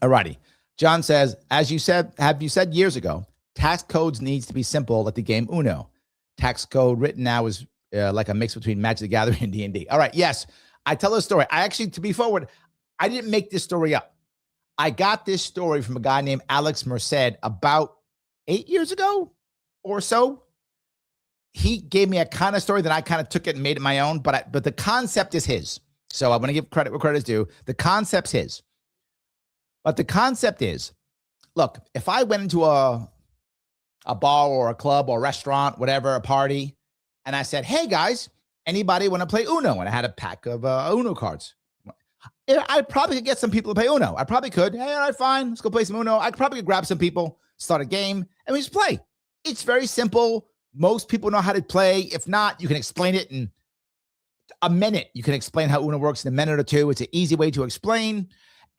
All righty. John says, as you said, have you said years ago, tax codes needs to be simple like the game Uno. Tax code written now is like a mix between Magic the Gathering and D&D. All right. Yes. I tell a story. I actually, to be forward, I didn't make this story up. I got this story from a guy named Alex Merced about 8 years ago or so. He gave me a kind of story that I kind of took it and made it my own, but the concept is his. So I want to give credit where credit is due. The concept's his. But the concept is, look, if I went into a bar or a club or a restaurant, whatever, a party, and I said, hey guys, anybody want to play Uno? And I had a pack of Uno cards. I probably could get some people to play Uno. I probably could. Hey, all right, fine. Let's go play some Uno. I probably could grab some people, start a game, and we just play. It's very simple. Most people know how to play. If not, you can explain it in a minute. You can explain how Uno works in a minute or two. It's an easy way to explain.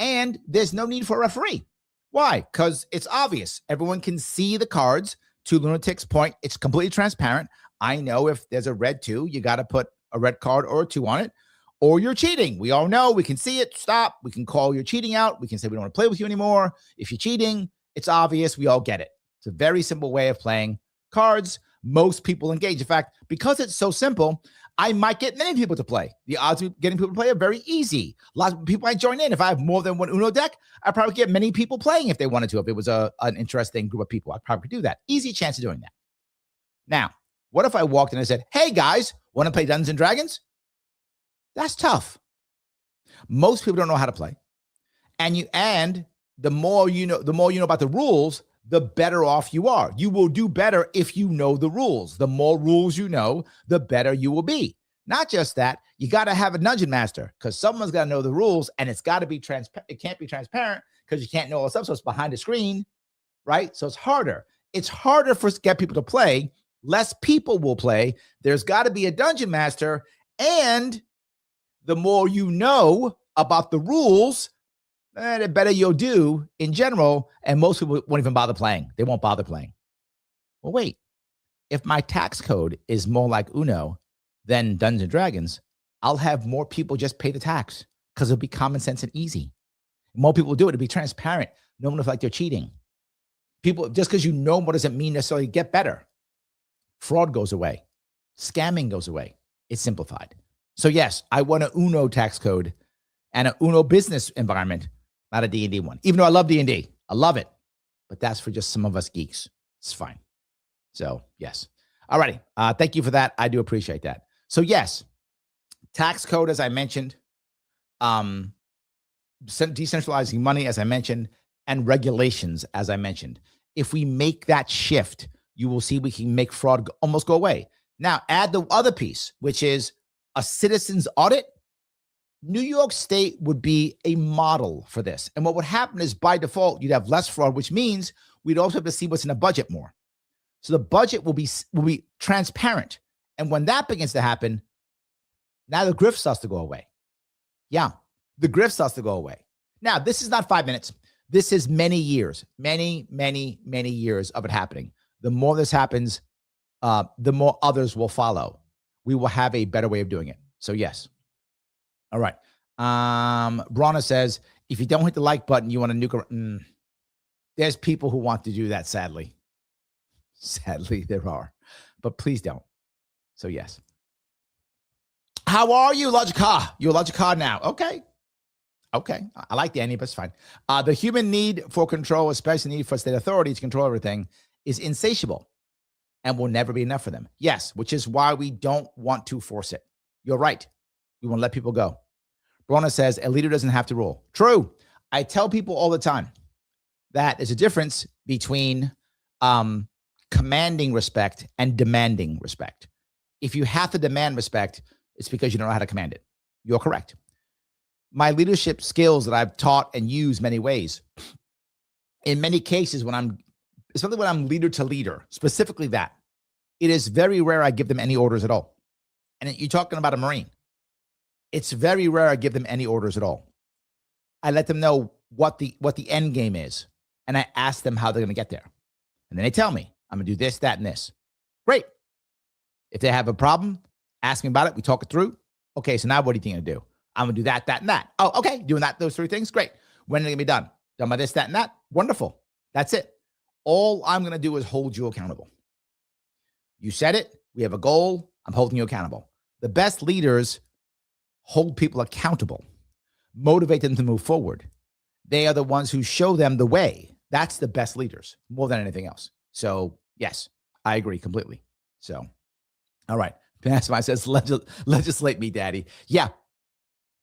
And there's no need for a referee. Why? Because it's obvious. Everyone can see the cards. To Lunatic's point, it's completely transparent. I know if there's a red 2, you got to put a red card or a 2 on it, or you're cheating. We all know. We can see it. Stop. We can call your cheating out. We can say we don't want to play with you anymore. If you're cheating, it's obvious. We all get it. It's a very simple way of playing cards. Most people engage. In fact, because it's so simple, I might get many people to play. The odds of getting people to play are very easy. A lot of people might join in. If I have more than one Uno deck, I probably get many people playing if they wanted to. If it was an interesting group of people, I probably could do that. Easy chance of doing that. Now, what if I walked in and said, hey guys, want to play Dungeons and Dragons? That's tough. Most people don't know how to play. And the more you know about the rules, the better off you are. You will do better if you know the rules. The more rules you know, the better you will be. Not just that, you got to have a dungeon master because someone's got to know the rules, and it's got to be transparent. It can't be transparent because you can't know all the stuff, so it's behind the screen, right? So it's harder. It's harder for get people to play. Less people will play. There's got to be a dungeon master, and the more you know about the rules, the better you'll do in general, and most people won't even bother playing. They won't bother playing. Well, wait. If my tax code is more like Uno than Dungeons and Dragons, I'll have more people just pay the tax because it'll be common sense and easy. More people will do it. It'll be transparent. No one will feel like they're cheating. People, just because you know more doesn't mean necessarily get better. Fraud goes away. Scamming goes away. It's simplified. So yes, I want an Uno tax code and an Uno business environment, not a D&D one. Even though I love D&D. I love it. But that's for just some of us geeks. It's fine. So, yes. All righty. Thank you for that. I do appreciate that. So, yes, tax code, as I mentioned, decentralizing money, as I mentioned, and regulations, as I mentioned. If we make that shift, you will see we can make fraud almost go away. Now, add the other piece, which is a citizen's audit. New York State would be a model for this. And what would happen is by default, you'd have less fraud, which means we'd also have to see what's in the budget more. So the budget will be transparent. And when that begins to happen, now the grift starts to go away. Yeah, the grift starts to go away. Now, this is not 5 minutes. This is many years, many years of it happening. The more this happens, the more others will follow. We will have a better way of doing it. So yes. All right. Bronna says, if you don't hit the like button, you want to nuke. There's people who want to do that, sadly. Sadly, there are. But please don't. So, yes. How are you, Logica? You're Logica now. Okay. I like the ending, but it's fine. The human need for control, especially the need for state authority to control everything, is insatiable and will never be enough for them. Yes, which is why we don't want to force it. You're right. We want to let people go. Brona says, a leader doesn't have to rule. True. I tell people all the time that there's a difference between commanding respect and demanding respect. If you have to demand respect, it's because you don't know how to command it. You're correct. My leadership skills that I've taught and used many ways, in many cases, especially when I'm leader to leader, specifically that, it is very rare I give them any orders at all. And you're talking about a Marine. It's very rare I give them any orders at all. I let them know what the end game is, and I ask them how they're going to get there. And then they tell me, I'm going to do this, that, and this. Great. If they have a problem, ask me about it. We talk it through. Okay, so now what do you think I'm going to do? I'm going to do that, that, and that. Oh, okay. Doing that, those 3 things. Great. When are they going to be done? Done by this, that, and that. Wonderful. That's it. All I'm going to do is hold you accountable. You said it. We have a goal. I'm holding you accountable. The best leaders hold people accountable, motivate them to move forward. They are the ones who show them the way. That's the best leaders more than anything else. So yes, I agree completely. So, all right. Passmine says, legislate me, daddy. Yeah,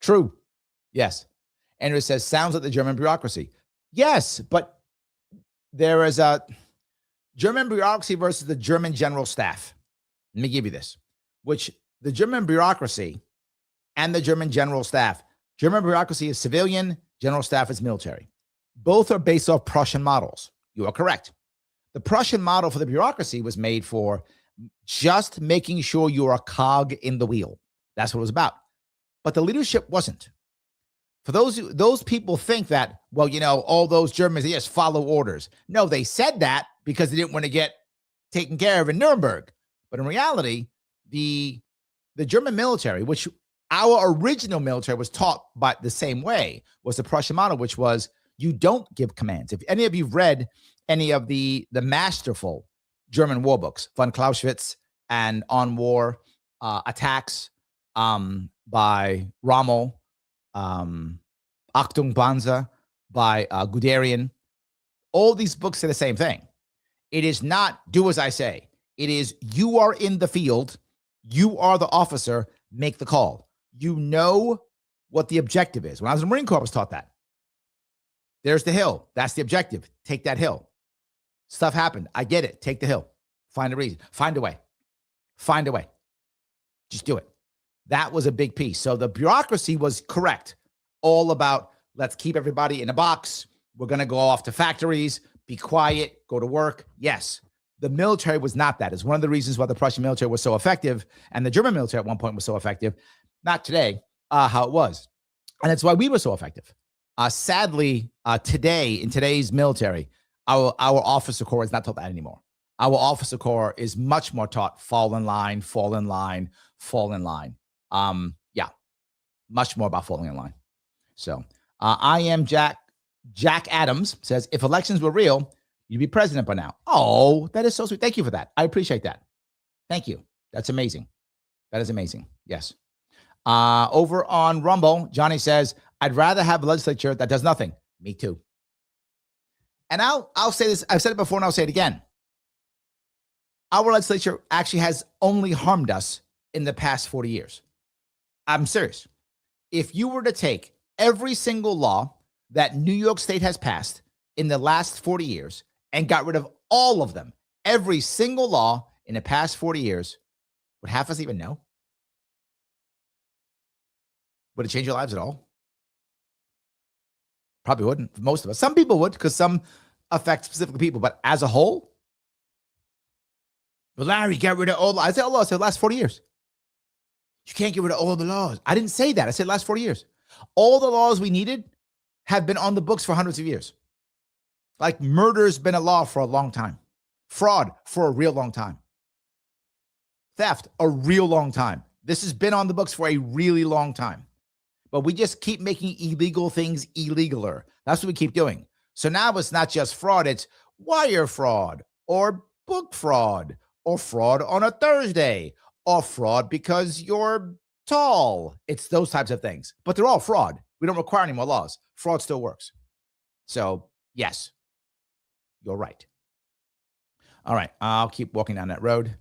true. Yes. Andrew says, sounds like the German bureaucracy. Yes, but there is a German bureaucracy versus the German general staff. Let me give you this, which the German bureaucracy and the German general staff, German bureaucracy is civilian, general staff is military. Both are based off Prussian models. You are correct. The Prussian model for the bureaucracy was made for just making sure you're a cog in the wheel. That's what it was about. But the leadership wasn't. For those people think that, well, you know, all those Germans, they just follow orders. No, they said that because they didn't want to get taken care of in Nuremberg. But in reality, the German military, which our original military was taught by the same way, was the Prussian model, which was you don't give commands. If any of you've read any of the masterful German war books, von Clausewitz and On War, Attacks by Rommel, Achtung Panzer by Guderian, all these books say the same thing. It is not do as I say. It is you are in the field. You are the officer. Make the call. You know what the objective is. When I was in the Marine Corps, I was taught that. There's the hill. That's the objective. Take that hill. Stuff happened. I get it. Take the hill. Find a reason. Find a way. Find a way. Just do it. That was a big piece. So the bureaucracy was correct. All about let's keep everybody in a box. We're going to go off to factories, be quiet, go to work. Yes. The military was not that. It's one of the reasons why the Prussian military was so effective and the German military at one point was so effective. Not today, how it was. And that's why we were so effective. Sadly, today, in today's military, our officer corps is not taught that anymore. Our officer corps is much more taught fall in line, fall in line, fall in line. Yeah, much more about falling in line. So I am Jack Adams says, if elections were real, you'd be president by now. Oh, that is so sweet. Thank you for that. I appreciate that. Thank you. That's amazing. That is amazing. Yes. Over on Rumble, Johnny says, I'd rather have a legislature that does nothing. Me too. And I'll say this. I've said it before and I'll say it again. Our legislature actually has only harmed us in the past 40 years. I'm serious. If you were to take every single law that New York State has passed in the last 40 years and got rid of all of them, every single law in the past 40 years, would half of us even know? Would it change your lives at all? Probably wouldn't. Most of us. Some people would, because some affect specific people. But as a whole, well, Larry, get rid of all. I said all laws. I said last 40 years. You can't get rid of all the laws. I didn't say that. I said last 40 years. All the laws we needed have been on the books for hundreds of years. Like murder's been a law for a long time. Fraud for a real long time. Theft, a real long time. This has been on the books for a really long time. But we just keep making illegal things illegaler. That's what we keep doing. So now it's not just fraud, it's wire fraud or book fraud or fraud on a Thursday or fraud because you're tall. It's those types of things. But they're all fraud. We don't require any more laws. Fraud still works. So, yes, you're right. All right, I'll keep walking down that road.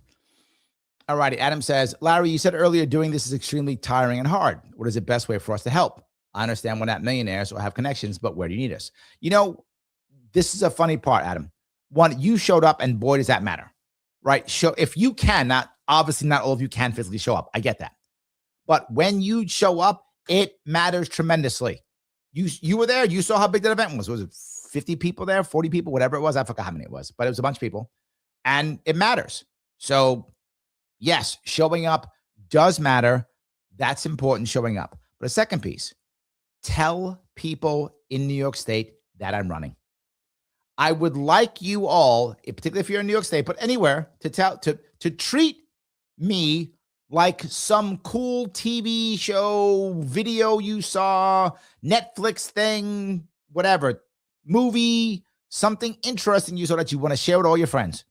All righty, Adam says, Larry, you said earlier doing this is extremely tiring and hard. What is the best way for us to help? I understand we're not millionaires or have connections, but where do you need us? You know, this is a funny part, Adam. One, you showed up and boy, does that matter, right? If you can, obviously not all of you can physically show up. I get that. But when you show up, it matters tremendously. You were there. You saw how big that event was. Was it 50 people there, 40 people, whatever it was? I forgot how many it was, but it was a bunch of people. And it matters. So, yes, showing up does matter. That's important, showing up. But a second piece, tell people in New York State that I'm running. I would like you all, particularly if you're in New York State, but anywhere, to treat me like some cool TV show, video you saw, Netflix thing, whatever, movie, something interesting you saw that you want to share with all your friends.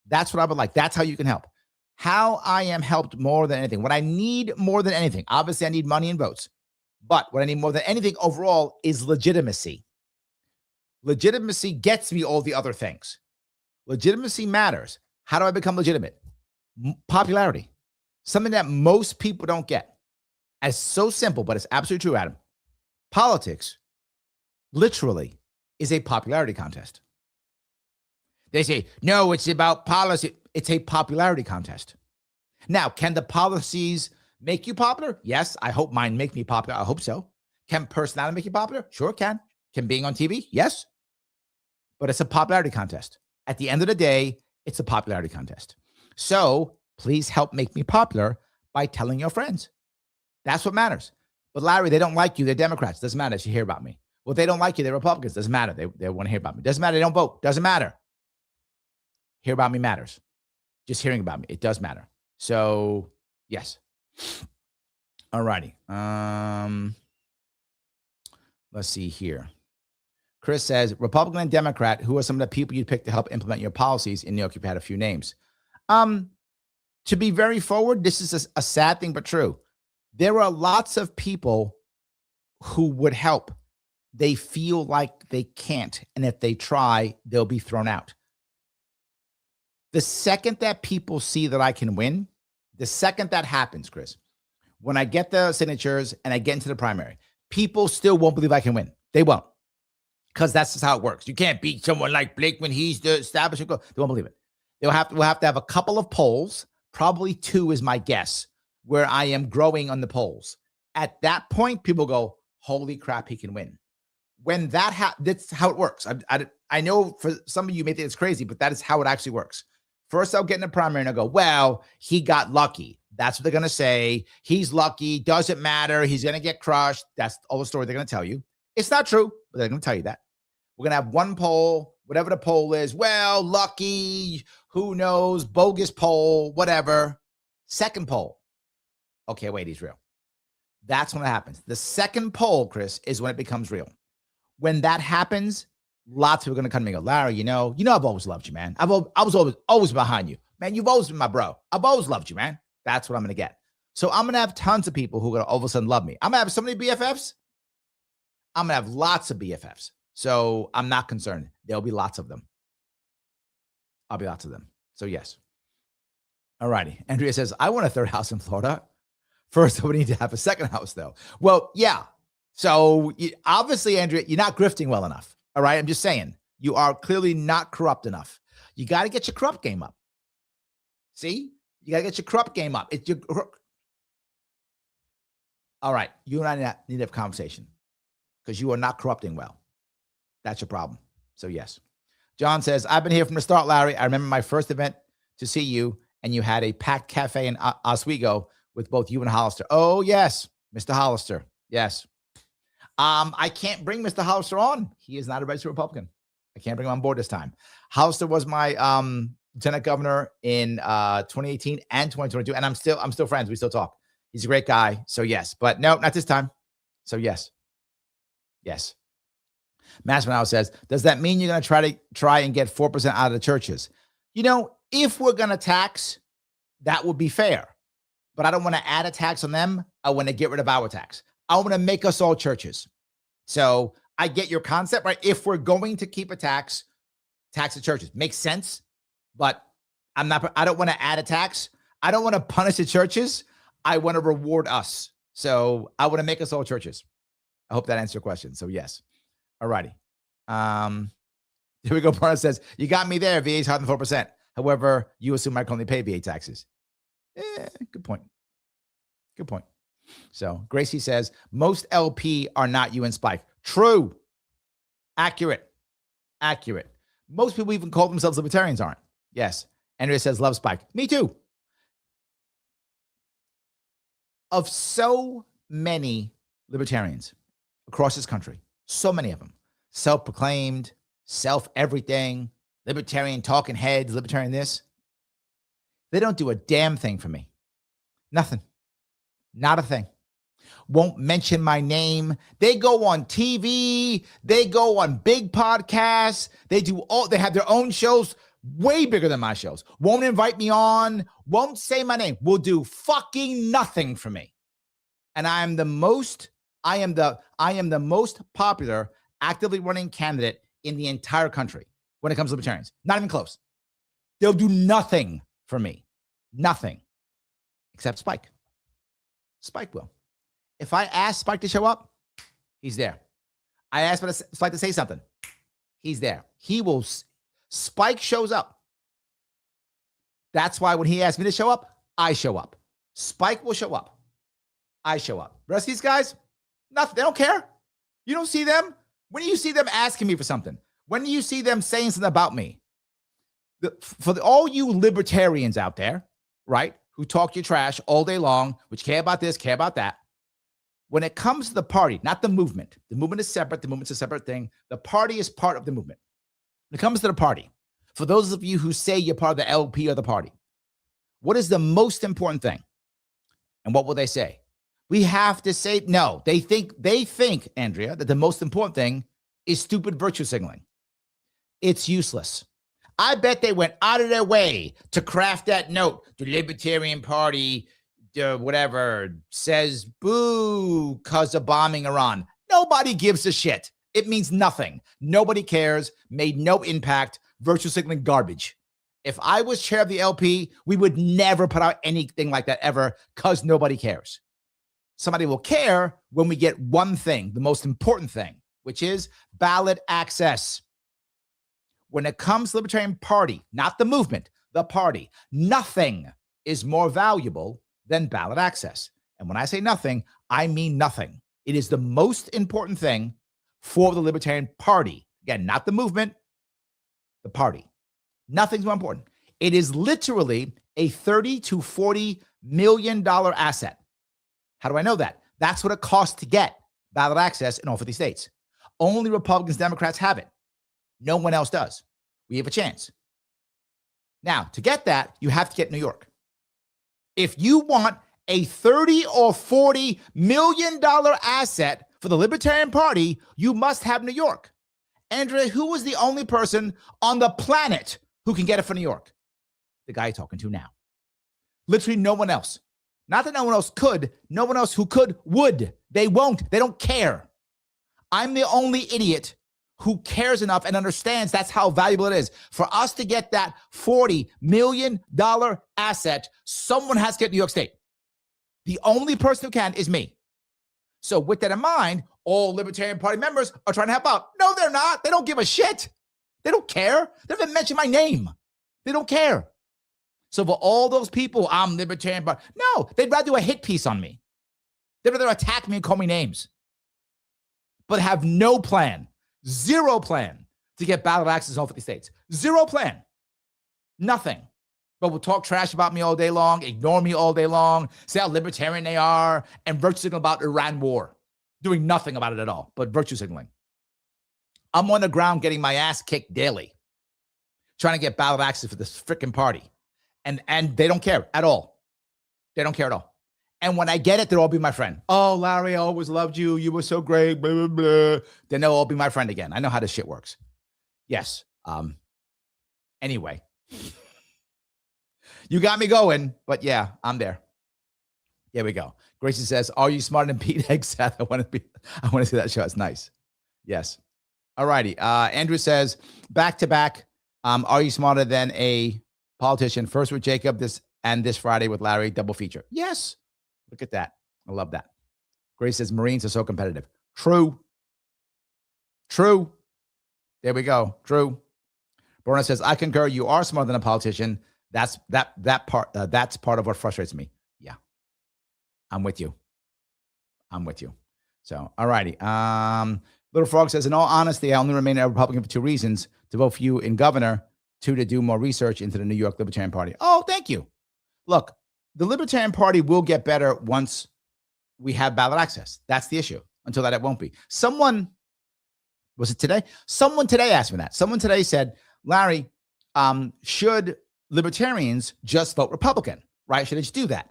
That's what I would like. That's how you can help. How I am helped more than anything. What I need more than anything, obviously I need money and votes, but what I need more than anything overall is legitimacy. Legitimacy gets me all the other things. Legitimacy matters. How do I become legitimate? Popularity. Something that most people don't get. It's so simple, but it's absolutely true, Adam. Politics, literally, is a popularity contest. They say, no, it's about policy. It's a popularity contest. Now, can the policies make you popular? Yes, I hope mine make me popular. I hope so. Can personality make you popular? Sure it can. Can being on TV? Yes. But it's a popularity contest. At the end of the day, it's a popularity contest. So please help make me popular by telling your friends. That's what matters. But Larry, they don't like you. They're Democrats. Doesn't matter if you hear about me. Well, they don't like you. They're Republicans. Doesn't matter. They want to hear about me. Doesn't matter. They don't vote. Doesn't matter. Hear about me matters. Just hearing about me. It does matter. So yes. All righty. Let's see here. Chris says, Republican and Democrat, who are some of the people you'd pick to help implement your policies? In New York, you've had a few names. To be very forward, this is a sad thing, but true. There are lots of people who would help. They feel like they can't. And if they try, they'll be thrown out. The second that people see that I can win, the second that happens, Chris, when I get the signatures and I get into the primary, people still won't believe I can win. They won't. Because that's just how it works. You can't beat someone like Blake when he's the establishment. They won't believe it. We'll have to have a couple of polls, probably 2 is my guess, where I am growing on the polls. At that point, people go, holy crap, he can win. When that happens, that's how it works. I know for some of you may think it's crazy, but that is how it actually works. First, I'll get in the primary and I'll go, well, he got lucky. That's what they're going to say. He's lucky. Doesn't matter. He's going to get crushed. That's all the story they're going to tell you. It's not true, but they're going to tell you that. We're going to have one poll, whatever the poll is. Well, lucky, who knows, bogus poll, whatever. Second poll. Okay, wait, he's real. That's when it happens. The second poll, Chris, is when it becomes real. When that happens, lots of people are going to come to me and go, Larry, you know, I've always loved you, man. I was always behind you. Man, you've always been my bro. I've always loved you, man. That's what I'm going to get. So I'm going to have tons of people who are going to all of a sudden love me. I'm going to have so many BFFs. I'm going to have lots of BFFs. So I'm not concerned. There'll be lots of them. I'll be lots of them. So yes. All righty. Andrea says, I want a third house in Florida. First, we need to have a second house, though. Well, yeah. So obviously, Andrea, you're not grifting well enough. All right. I'm just saying, you are clearly not corrupt enough. You got to get your corrupt game up. See? You got to get your corrupt game up. All right. You and I need to have a conversation because you are not corrupting well. That's your problem. So yes. John says, I've been here from the start, Larry. I remember my first event to see you, and you had a packed cafe in Oswego with both you and Hollister. Oh, yes. Mr. Hollister. Yes. I can't bring Mr. Hollister on. He is not a registered Republican. I can't bring him on board this time. Hollister was my lieutenant governor in 2018 and 2022, and I'm still friends. We still talk. He's a great guy. So yes, but no, not this time. So yes. Yes. Massimiliano says, does that mean you're going to try and get 4% out of the churches? You know, if we're going to tax, that would be fair. But I don't want to add a tax on them. I want to get rid of our tax. I want to make us all churches. So I get your concept, right? If we're going to keep a tax the churches. Makes sense. But I don't want to add a tax. I don't want to punish the churches. I want to reward us. So I want to make us all churches. I hope that answers your question. So yes. All righty. Here we go. Parna says, you got me there. VA is higher than 4%. However, you assume I can only pay VA taxes. Good point. Good point. So Gracie says, most LP are not you and Spike. True. Accurate. Most people even call themselves libertarians aren't. Yes. Andrea says, love Spike. Me too. Of so many libertarians across this country, so many of them, self-proclaimed, self-everything, libertarian talking heads, libertarian this. They don't do a damn thing for me. Nothing. Not a thing. Won't mention my name. They go on TV. They go on big podcasts. They have their own shows way bigger than my shows. Won't invite me on. Won't say my name. Will do fucking nothing for me. And I am the most popular actively running candidate in the entire country when it comes to libertarians. Not even close. They'll do nothing for me. Nothing. Except Spike. Spike will. If I ask Spike to show up, he's there. I ask Spike to say something, he's there. He will. Spike shows up. That's why when he asks me to show up, I show up. Spike will show up. I show up. The rest of these guys, nothing. They don't care. You don't see them. When do you see them asking me for something? When do you see them saying something about me? All you libertarians out there, right, who talk your trash all day long, which care about this, care about that. When it comes to the party, not the movement is separate. The movement's a separate thing. The party is part of the movement. When it comes to the party, for those of you who say you're part of the LP or the party, what is the most important thing? And what will they say? We have to say, no, they think, Andrea, that the most important thing is stupid virtue signaling. It's useless. I bet they went out of their way to craft that note. The Libertarian Party, whatever, says boo because of bombing Iran. Nobody gives a shit. It means nothing. Nobody cares. Made no impact. Virtue signaling garbage. If I was chair of the LP, we would never put out anything like that ever because nobody cares. Somebody will care when we get one thing, the most important thing, which is ballot access. When it comes to the Libertarian Party, not the movement, the party, nothing is more valuable than ballot access. And when I say nothing, I mean nothing. It is the most important thing for the Libertarian Party. Again, not the movement, the party. Nothing's more important. It is literally a $30 to $40 million asset. How do I know that? That's what it costs to get ballot access in all 50 states. Only Republicans, Democrats have it. No one else does. We have a chance. Now, to get that, you have to get New York. If you want a $30 or $40 million asset for the Libertarian Party, you must have New York. Andrea, who was the only person on the planet who can get it for New York? The guy you're talking to now. Literally no one else. Not that no one else could. No one else who could would. They won't. They don't care. I'm the only idiot who cares enough and understands that's how valuable it is. For us to get that $40 million asset, someone has to get New York State. The only person who can is me. So with that in mind, all Libertarian Party members are trying to help out. No, they're not. They don't give a shit. They don't care. They don't even mention my name. They don't care. So for all those people, I'm Libertarian Party. No, they'd rather do a hit piece on me. They'd rather attack me and call me names. But have no plan, zero plan to get ballot access in all 50 states. Zero plan. Nothing. But will talk trash about me all day long, ignore me all day long, say how libertarian they are, and virtue signal about Iran war. Doing nothing about it at all, but virtue signaling. I'm on the ground getting my ass kicked daily, trying to get ballot access for this freaking party. And they don't care at all. They don't care at all. And when I get it, they'll all be my friend. Oh, Larry, I always loved you. You were so great, blah, blah, blah. Then they'll all be my friend again. I know how this shit works. Yes. Anyway. You got me going, but yeah, I'm there. Here we go. Gracie says, are you smarter than Pete Hegseth? I want to see that show. It's nice. Yes. All righty. Andrew says, back to back. Are you smarter than a politician? First with Jacob this Friday with Larry, double feature. Yes. Look at that. I love that. Grace says, Marines are so competitive. True. There we go. True. Berna says, I concur. You are smarter than a politician. That's part of what frustrates me. Yeah. I'm with you. So, all righty. Little Frog says, in all honesty, I only remain a Republican for two reasons: to vote for you in governor, two, to do more research into the New York Libertarian Party. Oh, thank you. Look, the Libertarian Party will get better once we have ballot access. That's the issue. Until that, it won't be. Someone Was it today? Someone today asked me that. Someone today said, Larry, should libertarians just vote Republican, right? Should they just do that?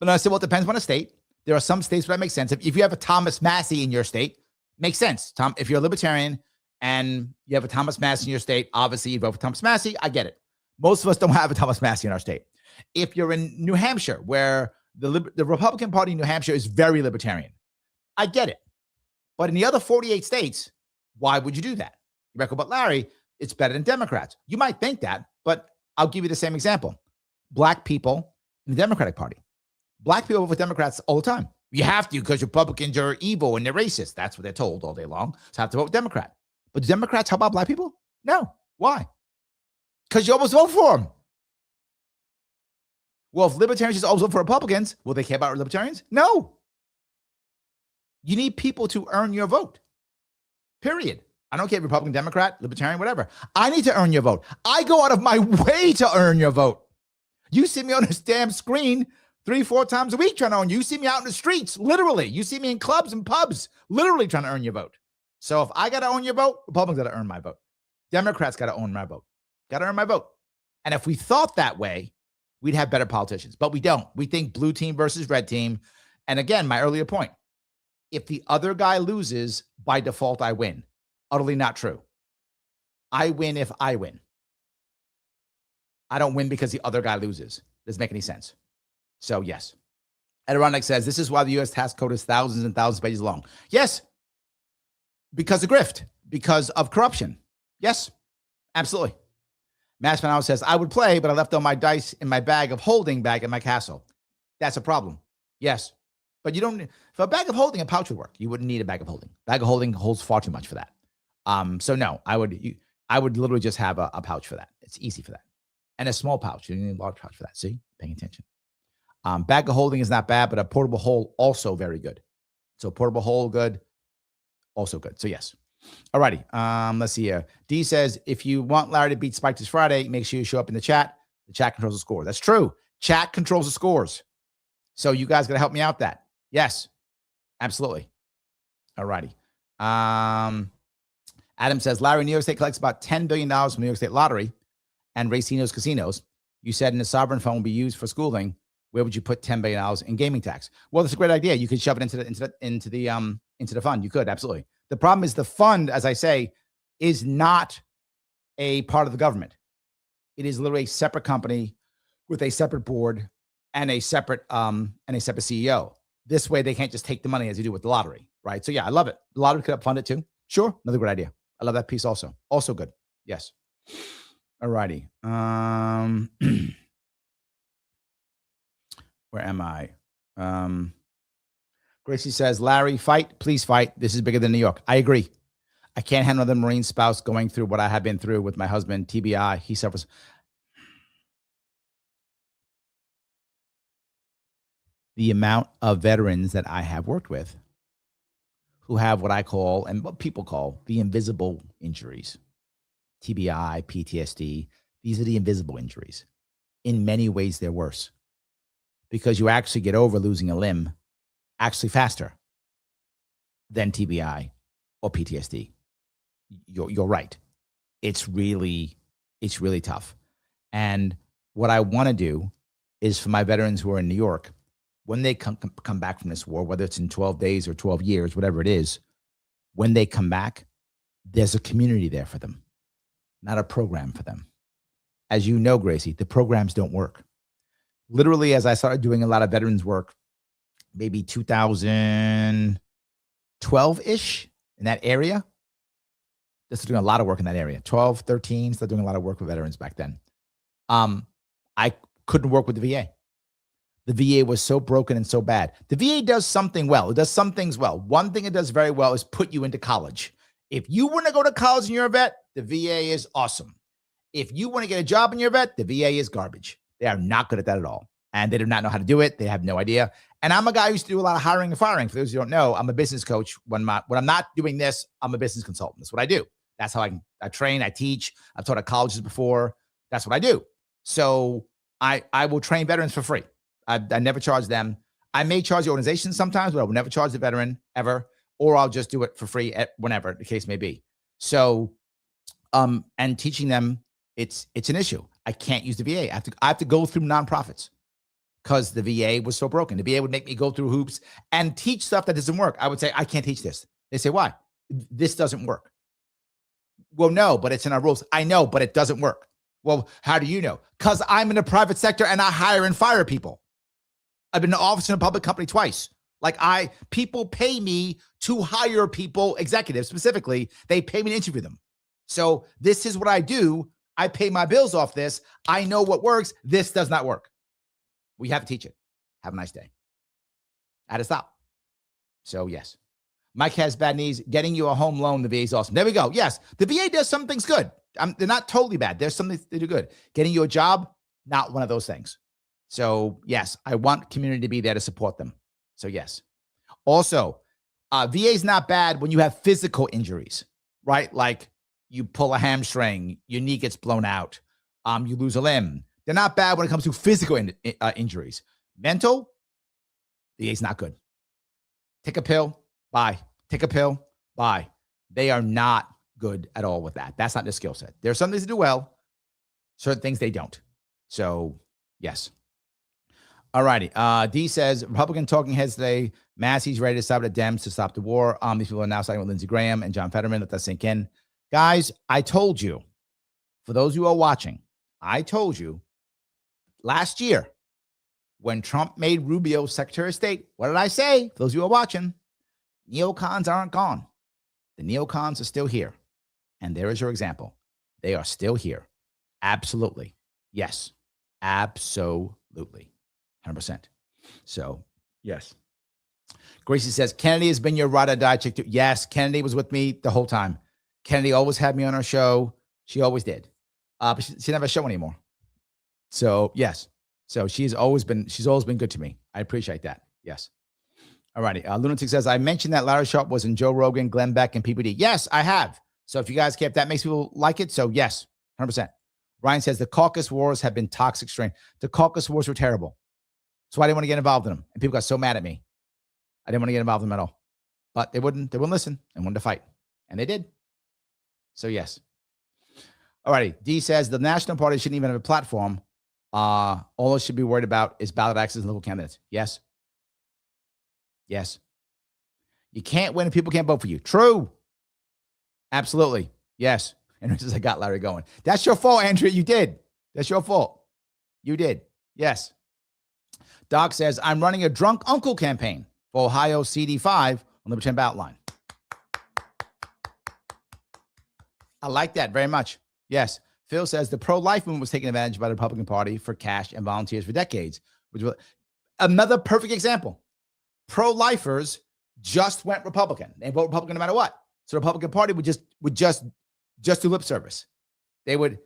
And I said, well, it depends on a state. There are some states where that makes sense. If you have a Thomas Massey in your state, makes sense. If you're a libertarian and you have a Thomas Massey in your state, obviously you vote for Thomas Massey. I get it. Most of us don't have a Thomas Massey in our state. If you're in New Hampshire, where the Republican Party in New Hampshire is very libertarian, I get it. But in the other 48 states, why would you do that? You reckon, but Larry, it's better than Democrats. You might think that, but I'll give you the same example. Black people in the Democratic Party. Black people vote for Democrats all the time. You have to because Republicans are evil and they're racist. That's what they're told all day long. So I have to vote Democrat. But do Democrats help out black people? No. Why? Because you almost vote for them. Well, if libertarians just always vote for Republicans, will they care about libertarians? No. You need people to earn your vote. Period. I don't care, Republican, Democrat, Libertarian, whatever. I need to earn your vote. I go out of my way to earn your vote. You see me on this damn screen 3-4 times a week trying to earn you. You see me out in the streets, literally. You see me in clubs and pubs, literally trying to earn your vote. So if I got to own your vote, Republicans got to earn my vote. Democrats got to own my vote. Got to earn my vote. And if we thought that way, we'd have better politicians. But we don't. We think blue team versus red team. And again, my earlier point, if the other guy loses, by default, I win. Utterly not true. I win if I win. I don't win because the other guy loses. Doesn't make any sense. So yes. Adirondack says, this is why the U.S. tax code is thousands and thousands of pages long. Yes. Because of grift. Because of corruption. Yes. Absolutely. Mass Fanal says, I would play, but I left all my dice in my bag of holding bag at my castle. That's a problem. Yes. But you don't, for a bag of holding, a pouch would work. You wouldn't need a bag of holding. Bag of holding holds far too much for that. So no, I would literally just have a pouch for that. It's easy for that. And a small pouch. You don't need a large pouch for that. See? Paying attention. Bag of holding is not bad, but a portable hole also very good. So portable hole, good. Also good. So yes. All righty. Let's see here. D says, if you want Larry to beat Spike this Friday, make sure you show up in the chat. The chat controls the score. That's true. Chat controls the scores. So you guys got to help me out that. Yes. Absolutely. All righty. Adam says, Larry, New York State collects about $10 billion from the New York State Lottery and Racino's casinos. You said in the sovereign fund will be used for schooling. Where would you put $10 billion in gaming tax? Well, that's a great idea. You could shove it into the fund. You could, absolutely. The problem is the fund, as I say, is not a part of the government. It is literally a separate company with a separate board and a separate CEO. This way, they can't just take the money as you do with the lottery, right? So yeah, I love it. The lottery could fund it too. Sure, another good idea. I love that piece also. Also good. Yes. All righty. Where am I? Gracie says, Larry, fight. Please fight. This is bigger than New York. I agree. I can't handle the Marine spouse going through what I have been through with my husband, TBI. He suffers. The amount of veterans that I have worked with who have what I call, and what people call, the invisible injuries, TBI, PTSD. These are the invisible injuries. In many ways, they're worse because you actually get over losing a limb actually faster than TBI or PTSD. You're right. It's really tough. And what I want to do is for my veterans who are in New York, when they come back from this war, whether it's in 12 days or 12 years, whatever it is, when they come back, there's a community there for them, not a program for them. As you know, Gracie, the programs don't work. Literally, as I started doing a lot of veterans work, maybe 2012-ish in that area, just doing a lot of work in that area, 12, 13, started doing a lot of work with veterans back then. I couldn't work with the VA. The VA was so broken and so bad. The VA does something well. It does some things well. One thing it does very well is put you into college. If you want to go to college and you're a vet, the VA is awesome. If you want to get a job and you're a vet, the VA is garbage. They are not good at that at all. And they do not know how to do it. They have no idea. And I'm a guy who used to do a lot of hiring and firing. For those who don't know, I'm a business coach. When I'm not doing this, I'm a business consultant. That's what I do. That's how I train, I teach. I've taught at colleges before. That's what I do. So I will train veterans for free. I never charge them. I may charge the organization sometimes, but I will never charge the veteran ever. or I'll just do it for free at whenever the case may be. So, and teaching them, it's an issue. I can't use the VA. I have to go through nonprofits because the VA was so broken. The VA would make me go through hoops and teach stuff that doesn't work. I would say, I can't teach this. They say, why? This doesn't work. Well, no, but it's in our rules. I know, but it doesn't work. Well, how do you know? Because I'm in the private sector and I hire and fire people. I've been an officer in a public company twice. People pay me to hire people, executives specifically. They pay me to interview them. So this is what I do. I pay my bills off this. I know what works. This does not work. We have to teach it. Have a nice day. I had to stop. So yes. Mike has bad knees. Getting you a home loan, the VA is awesome. There we go. Yes, the VA does some things good. They're not totally bad. There's something they do good. Getting you a job, not one of those things. So yes, I want community to be there to support them. So yes. Also, VA is not bad when you have physical injuries, right? Like you pull a hamstring, your knee gets blown out, you lose a limb. They're not bad when it comes to physical injuries. Mental, VA is not good. Take a pill, bye. Take a pill, bye. They are not good at all with that. That's not their skill set. There are some things they do well, certain things they don't. So yes. All righty. D says, Republican talking heads today. Massey's ready to stop the Dems to stop the war. These people are now siding with Lindsey Graham and John Fetterman. Let that sink in. Guys, I told you, for those who are watching, I told you last year when Trump made Rubio Secretary of State, what did I say? For those of you who are watching, neocons aren't gone. The neocons are still here. And there is your example. They are still here. Absolutely. Yes. Absolutely. 100%. So, yes. Gracie says, Kennedy has been your ride or die chick too. Yes, Kennedy was with me the whole time. Kennedy always had me on her show. She always did. But she doesn't have a show anymore. So, yes. So she's always been good to me. I appreciate that. Yes. All righty. Lunatic says, I mentioned that Larry Sharpe was in Joe Rogan, Glenn Beck, and PPD. Yes, I have. So if you guys care, if that makes people like it. So yes, 100%. Ryan says, the caucus wars have been toxic strain. The caucus wars were terrible. That's why I didn't want to get involved in them. And people got so mad at me. I didn't want to get involved in them at all. But they wouldn't listen and wanted to fight. And they did. So yes. All righty. D says, the National Party shouldn't even have a platform. All it should be worried about is ballot access and local candidates. Yes. Yes. You can't win if people can't vote for you. True. Absolutely. Yes. And it says, I got Larry going. That's your fault, Andrea. You did. That's your fault. You did. Yes. Doc says, I'm running a drunk uncle campaign for Ohio CD5 on the Libertarian ballot line. I like that very much. Yes. Phil says the pro-life movement was taken advantage by the Republican Party for cash and volunteers for decades, which was another perfect example. Pro-lifers just went Republican. They vote Republican no matter what. So the Republican Party would just do lip service. They would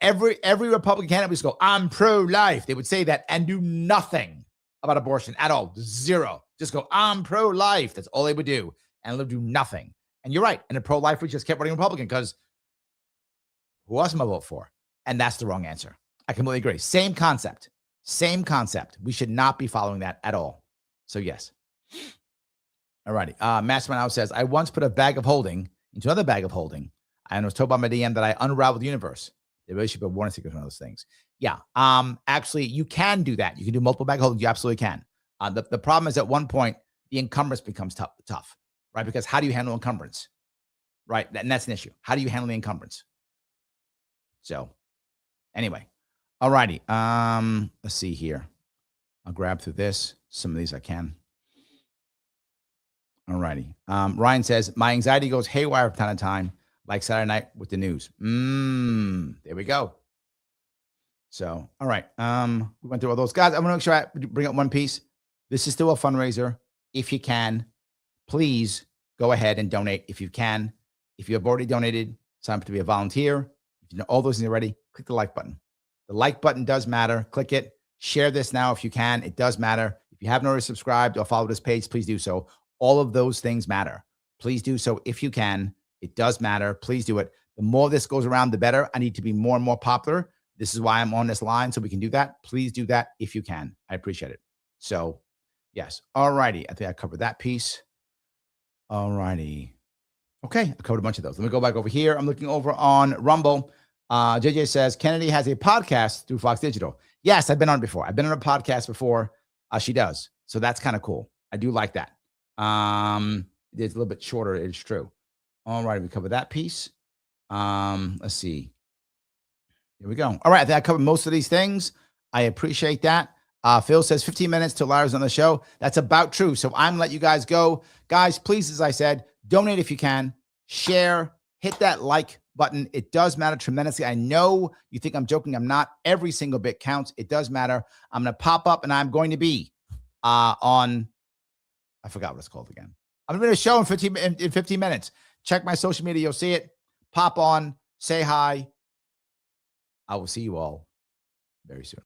every Republican candidate would just go, I'm pro-life. They would say that and do nothing about abortion at all. Zero. Just go, I'm pro-life. That's all they would do. And they'll do nothing. And you're right. And the pro-lifers just kept running Republican because who else am I vote for? And that's the wrong answer. I completely agree. Same concept. Same concept. We should not be following that at all. So yes. All righty. Masterman House says, I once put a bag of holding into another bag of holding. And was told by my DM that I unraveled the universe. They really should put warning stickers on those things. Yeah. Actually, you can do that. You can do multiple bag of holding. You absolutely can. The problem is at one point, the encumbrance becomes tough, right? Because how do you handle encumbrance? Right. And that's an issue. How do you handle the encumbrance? So anyway. All righty. Let's see here. I'll grab through this. Some of these I can. All righty. Ryan says, my anxiety goes haywire from time to time, like Saturday night with the news. There we go. So, all right. We went through all those. Guys, I want to make sure I bring up one piece. This is still a fundraiser. If you can, please go ahead and donate if you can. If you have already donated, sign up to be a volunteer. If you know all those things already, click the like button. The like button does matter. Click it. Share this now if you can. It does matter. If you haven't already subscribed or followed this page, please do so. All of those things matter. Please do so if you can. It does matter. Please do it. The more this goes around, the better. I need to be more and more popular. This is why I'm on this line, so we can do that. Please do that if you can. I appreciate it. So, yes. All righty. I think I covered that piece. All righty. Okay, I covered a bunch of those. Let me go back over here. I'm looking over on Rumble. JJ says, Kennedy has a podcast through Fox Digital. Yes, I've been on it before. I've been on a podcast before. She does. So that's kind of cool. I do like that. It's a little bit shorter. It's true. All right, we covered that piece. Let's see. Here we go. All right, I think I covered most of these things. I appreciate that. Phil says 15 minutes till Larry's on the show. That's about true. So I'm gonna let you guys go. Guys, please, as I said, donate if you can. Share. Hit that like button. It does matter tremendously. I know you think I'm joking. I'm not. Every single bit counts. It does matter. I'm going to pop up and I'm going to be on, I forgot what it's called again. I'm going to show in 15 minutes. Check my social media. You'll see it. Pop on. Say hi. I will see you all very soon.